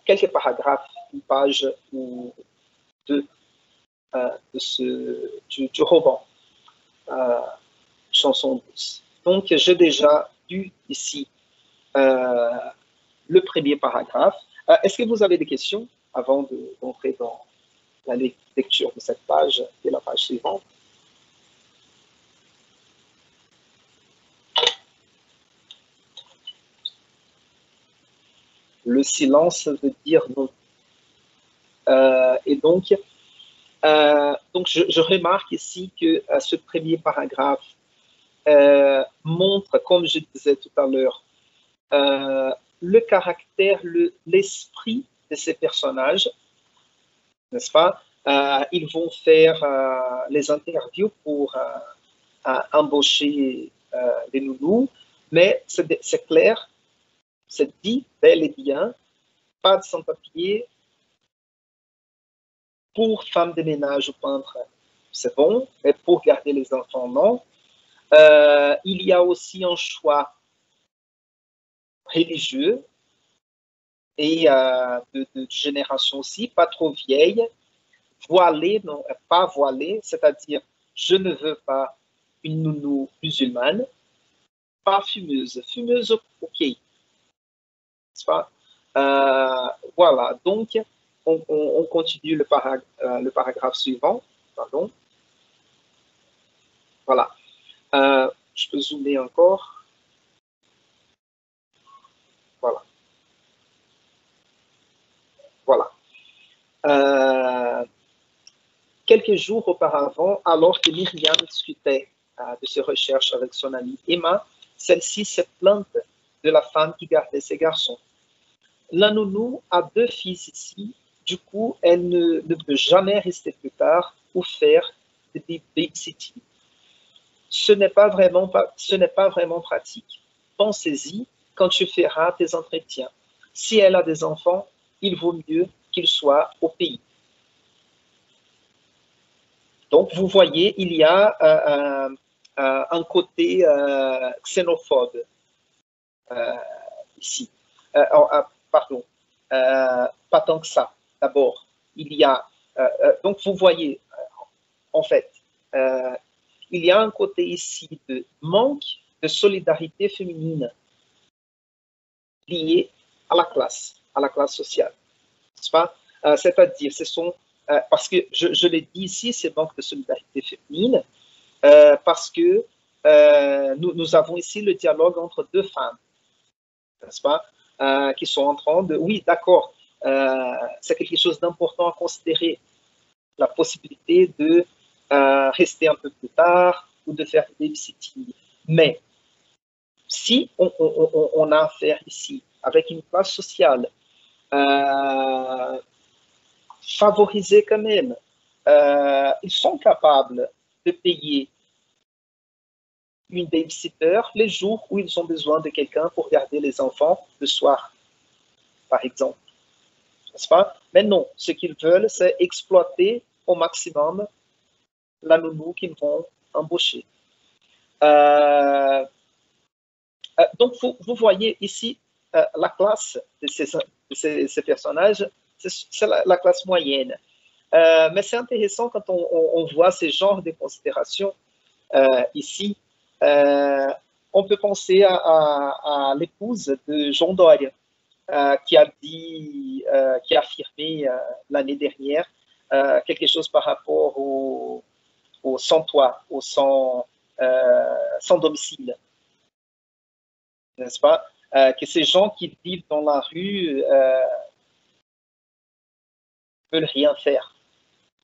quelques paragraphes, une page ou deux du roman Chanson douce. Donc, j'ai déjà lu ici le premier paragraphe. Est-ce que vous avez des questions avant d'entrer dans la lecture de cette page et la page suivante? Le silence veut dire non. Et donc je remarque ici que ce premier paragraphe montre, comme je disais tout à l'heure, le caractère, l'esprit de ces personnages, n'est-ce pas? Ils vont faire les interviews pour embaucher les nounous, mais c'est clair, c'est dit bel et bien, pas de sans-papier pour femmes de ménage ou peintres, c'est bon, mais pour garder les enfants, non. Il y a aussi un choix religieux et de génération aussi, pas trop vieille, voilée, non, pas voilée, c'est-à-dire je ne veux pas une nounou musulmane, pas fumeuse. Fumeuse, ok. Pas? Voilà, donc on continue le paragraphe suivant. Pardon. Voilà. Je peux zoomer encore. Voilà. Voilà. Quelques jours auparavant, alors que Myriam discutait de ses recherches avec son amie Emma, celle-ci se plainte de la femme qui gardait ses garçons. La nounou a 2 fils ici, du coup, elle ne peut jamais rester plus tard ou faire des babysitting. Ce n'est pas vraiment pratique. Pensez-y quand tu feras tes entretiens. Si elle a des enfants, il vaut mieux qu'ils soient au pays. Donc, vous voyez, il y a un côté xénophobe ici. Pardon. pas tant que ça. D'abord, il y a, donc vous voyez, en fait, il y a un côté ici de manque de solidarité féminine lié à la classe sociale, n'est-ce pas? C'est-à-dire, ce sont, parce que je l'ai dit ici, c'est manque de solidarité féminine, parce que nous avons ici le dialogue entre deux femmes, n'est-ce pas, qui sont en train de, oui, d'accord, c'est quelque chose d'important à considérer, la possibilité de rester un peu plus tard ou de faire des babysitting. Mais si on a affaire ici avec une classe sociale favorisée quand même, ils sont capables de payer une babysitter les jours où ils ont besoin de quelqu'un pour garder les enfants le soir, par exemple. N'est-ce pas? Mais non, ce qu'ils veulent, c'est exploiter au maximum la nounou qu'ils vont embaucher. Donc, vous voyez ici la classe de ces personnages, c'est la classe moyenne. Mais c'est intéressant quand on voit ces genres de considérations ici. On peut penser à l'épouse de Jean Doria, qui a dit, qui a affirmé l'année dernière quelque chose par rapport au sans-toit, au sans domicile, n'est-ce pas? Que ces gens qui vivent dans la rue ne veulent rien faire,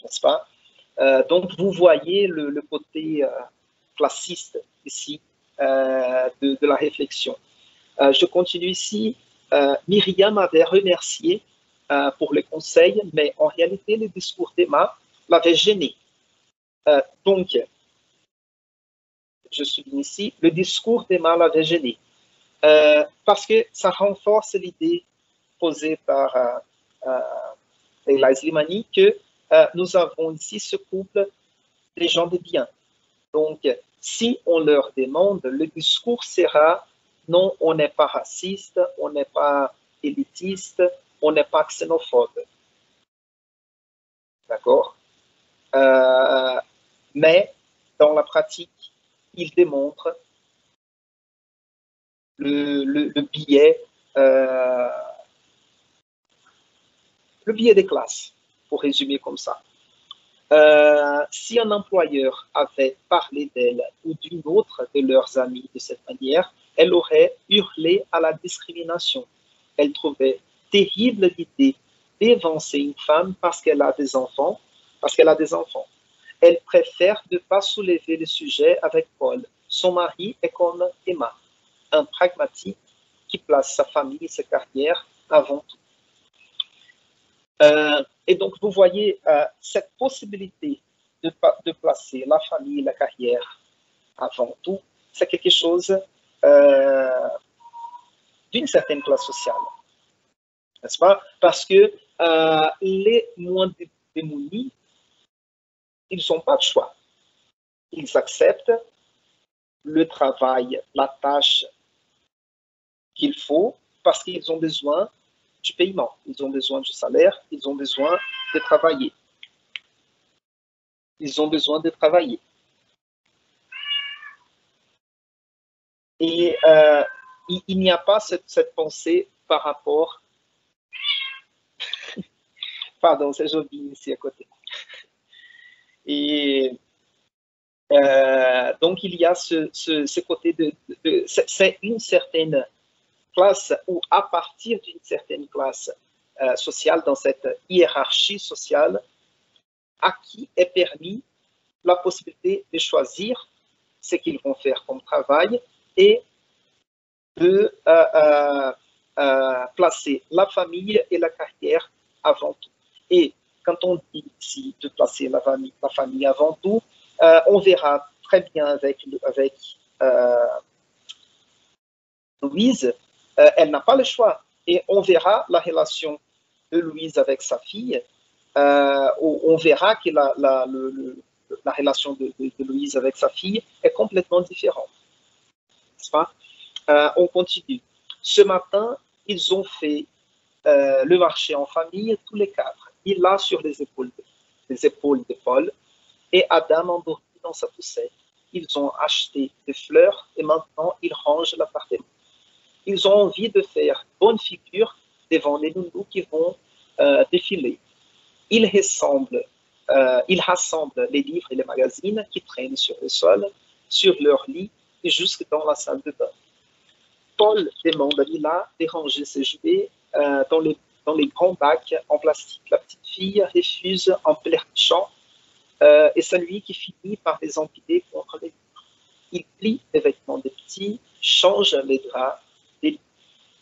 n'est-ce pas? Donc, vous voyez le côté classiste ici de la réflexion. Je continue ici. Myriam avait remercié pour le conseil, mais en réalité, le discours d'Emma l'avait gêné. Donc, je souligne ici, le discours d'Emma l'avait gêné. Parce que ça renforce l'idée posée par Leila Slimani que nous avons ici ce couple des gens de bien. Donc, si on leur demande, le discours sera non, on n'est pas raciste, on n'est pas élitiste, on n'est pas xénophobe. D'accord? Mais dans la pratique, il démontre le biais des classes, pour résumer comme ça. Si un employeur avait parlé d'elle ou d'une autre de leurs amis de cette manière, elle aurait hurlé à la discrimination. Elle trouvait terrible l'idée d'évincer une femme parce qu'elle a des enfants, Elle préfère ne pas soulever le sujet avec Paul. Son mari est comme Emma, un pragmatique qui place sa famille et sa carrière avant tout. Et donc, vous voyez cette possibilité de placer la famille et la carrière avant tout, c'est quelque chose d'une certaine classe sociale, n'est-ce pas? Parce que les moins démunis, ils n'ont pas de choix. Ils acceptent le travail, la tâche qu'il faut parce qu'ils ont besoin du paiement, ils ont besoin du salaire, ils ont besoin de travailler. Ils ont besoin de travailler. Et il n'y a pas cette pensée par rapport... Pardon, c'est Jobim ici à côté. Et donc, il y a ce côté c'est une certaine classe ou à partir d'une certaine classe sociale, dans cette hiérarchie sociale, à qui est permis la possibilité de choisir ce qu'ils vont faire comme travail et de placer la famille et la carrière avant tout. Et quand on dit ici de placer la famille avant tout, on verra très bien avec Louise, elle n'a pas le choix. Et on verra la relation de Louise avec sa fille. On verra que la relation de Louise avec sa fille est complètement différente. N'est-ce pas? On continue. Ce matin, ils ont fait le marché en famille, tous les quatre. Il l'a sur les épaules de Paul et Adam endormi dans sa poussette. Ils ont acheté des fleurs et maintenant ils rangent l'appartement. Ils ont envie de faire bonne figure devant les nounous qui vont défiler. Ils rassemblent les livres et les magazines qui traînent sur le sol, sur leur lit et jusque dans la salle de bain. Paul demande à Lila de ranger ses jouets dans les grands bacs en plastique. La petite fille refuse en pleurnichant et c'est lui qui finit par les empiler contre les murs. Il plie les vêtements des petits, change les draps des lits.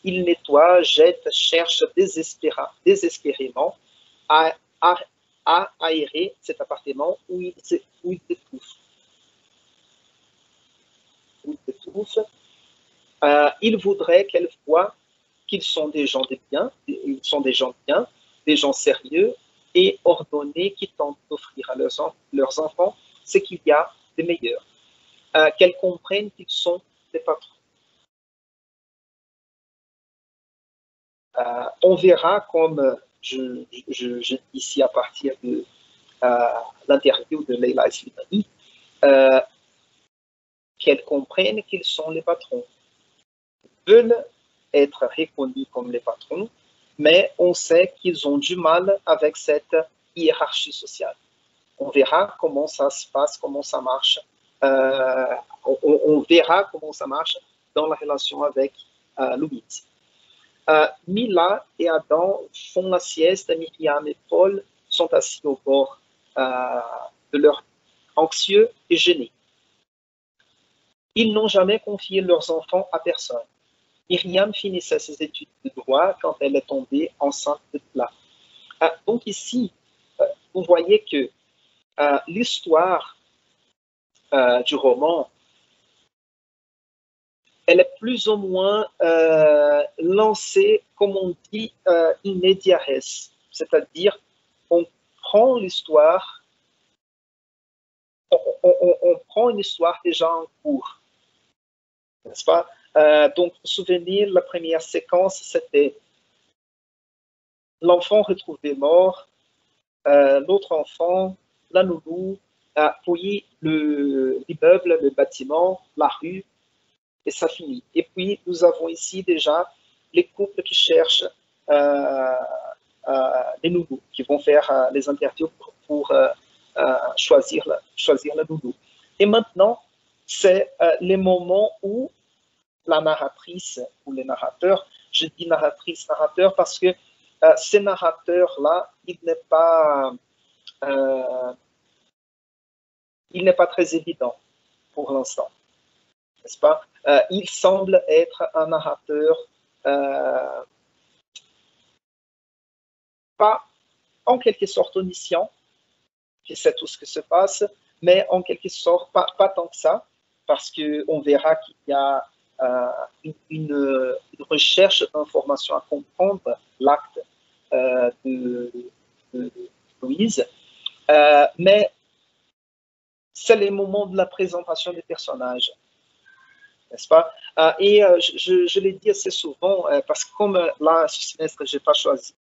Il nettoie, jette, cherche désespérément à aérer cet appartement où il étouffe. Il voudrait qu'elle voie qu'ils sont des gens de bien, ils sont des gens bien, des gens sérieux et ordonnés qui tentent d'offrir à leurs enfants ce qu'il y a de meilleur. Qu'elles comprennent qu'ils sont des patrons. On verra, comme je dis ici à partir de l'interview de Leila Slimani, qu'elles comprennent qu'ils sont les patrons. Ils veulent être reconnus comme les patrons, mais on sait qu'ils ont du mal avec cette hiérarchie sociale. On verra comment ça se passe, comment ça marche. On verra comment ça marche dans la relation avec Louis. Mila et Adam font la sieste, Myriam et Paul sont assis au bord de leur anxieux et gênés. Ils n'ont jamais confié leurs enfants à personne. Myriam finissait ses études de droit quand elle est tombée enceinte de plat. Donc ici, vous voyez que l'histoire du roman, elle est plus ou moins lancée, comme on dit, in media res, c'est-à-dire on prend l'histoire, on prend une histoire déjà en cours, n'est-ce pas? Donc, vous vous souvenez, la première séquence, c'était l'enfant retrouvé mort, l'autre enfant, la nounou, puis l'immeuble, le bâtiment, la rue, et ça finit. Et puis, nous avons ici déjà les couples qui cherchent les nounous, qui vont faire les interviews pour choisir la nounou. Et maintenant, c'est les moments où la narratrice ou le narrateur, je dis narratrice, narrateur parce que ce narrateur-là, il n'est pas très évident pour l'instant, n'est-ce pas? Il semble être un narrateur pas en quelque sorte omniscient, qui sait tout ce qui se passe, mais en quelque sorte pas tant que ça, parce qu'on verra qu'il y a une recherche d'informations à comprendre l'acte de Louise, mais c'est les moments de la présentation des personnages, n'est-ce pas? Et je l'ai dit assez souvent, parce que comme là, ce semestre, je n'ai pas choisi,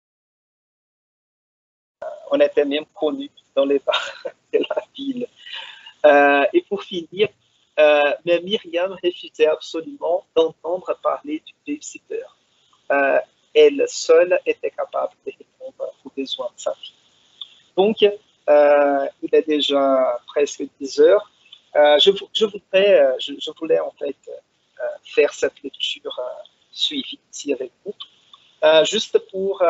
on était même connus dans les bars de la ville. Et pour finir, mais Myriam refusait absolument d'entendre parler du babysitter. Elle seule était capable de répondre aux besoins de sa fille. Donc, il est déjà presque 10 heures. Je voulais en fait faire cette lecture suivie ici avec vous, juste pour,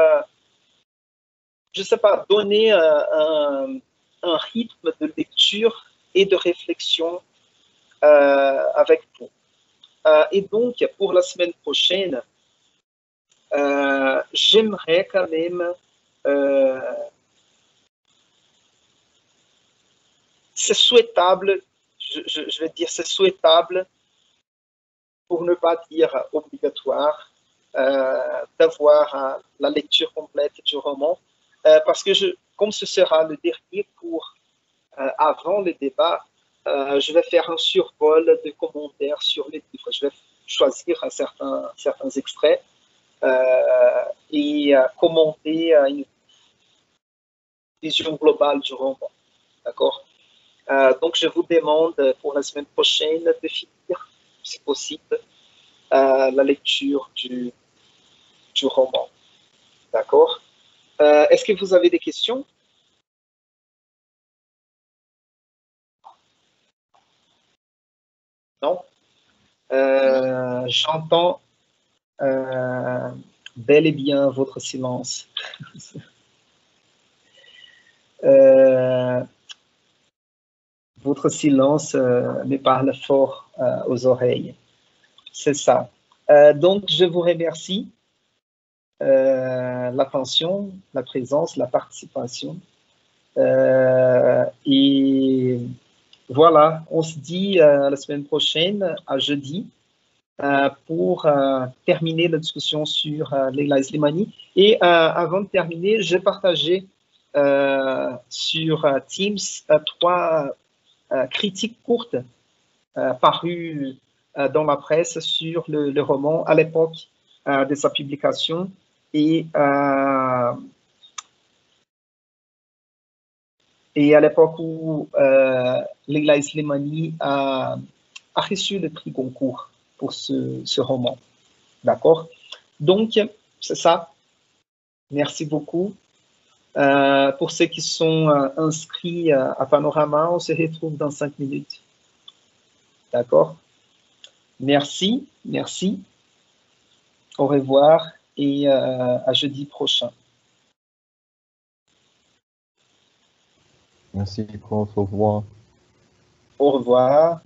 je ne sais pas, donner un rythme de lecture et de réflexion avec vous. Et donc, pour la semaine prochaine, j'aimerais quand même c'est souhaitable, je vais dire c'est souhaitable, pour ne pas dire obligatoire, d'avoir la lecture complète du roman, parce que comme ce sera le dernier cours avant le débat, je vais faire un survol de commentaires sur les livres. Je vais choisir certains extraits et commenter une vision globale du roman. D'accord? Donc, je vous demande pour la semaine prochaine de finir, si possible, la lecture du roman. D'accord? Est-ce que vous avez des questions? Non? J'entends bel et bien votre silence. Votre silence me parle fort aux oreilles. C'est ça. Donc, je vous remercie. L'attention, la présence, la participation. Et voilà, on se dit la semaine prochaine, à jeudi, pour terminer la discussion sur Leila Slimani. Et avant de terminer, j'ai partagé sur Teams 3 critiques courtes parues dans la presse sur le roman à l'époque de sa publication. Et à l'époque où Leila Slimani a reçu le prix Goncourt pour ce roman. D'accord? Donc, c'est ça. Merci beaucoup. Pour ceux qui sont inscrits à Panorama, on se retrouve dans 5 minutes. D'accord? Merci, merci. Au revoir et à jeudi prochain. Merci, prof. Au revoir. Au revoir.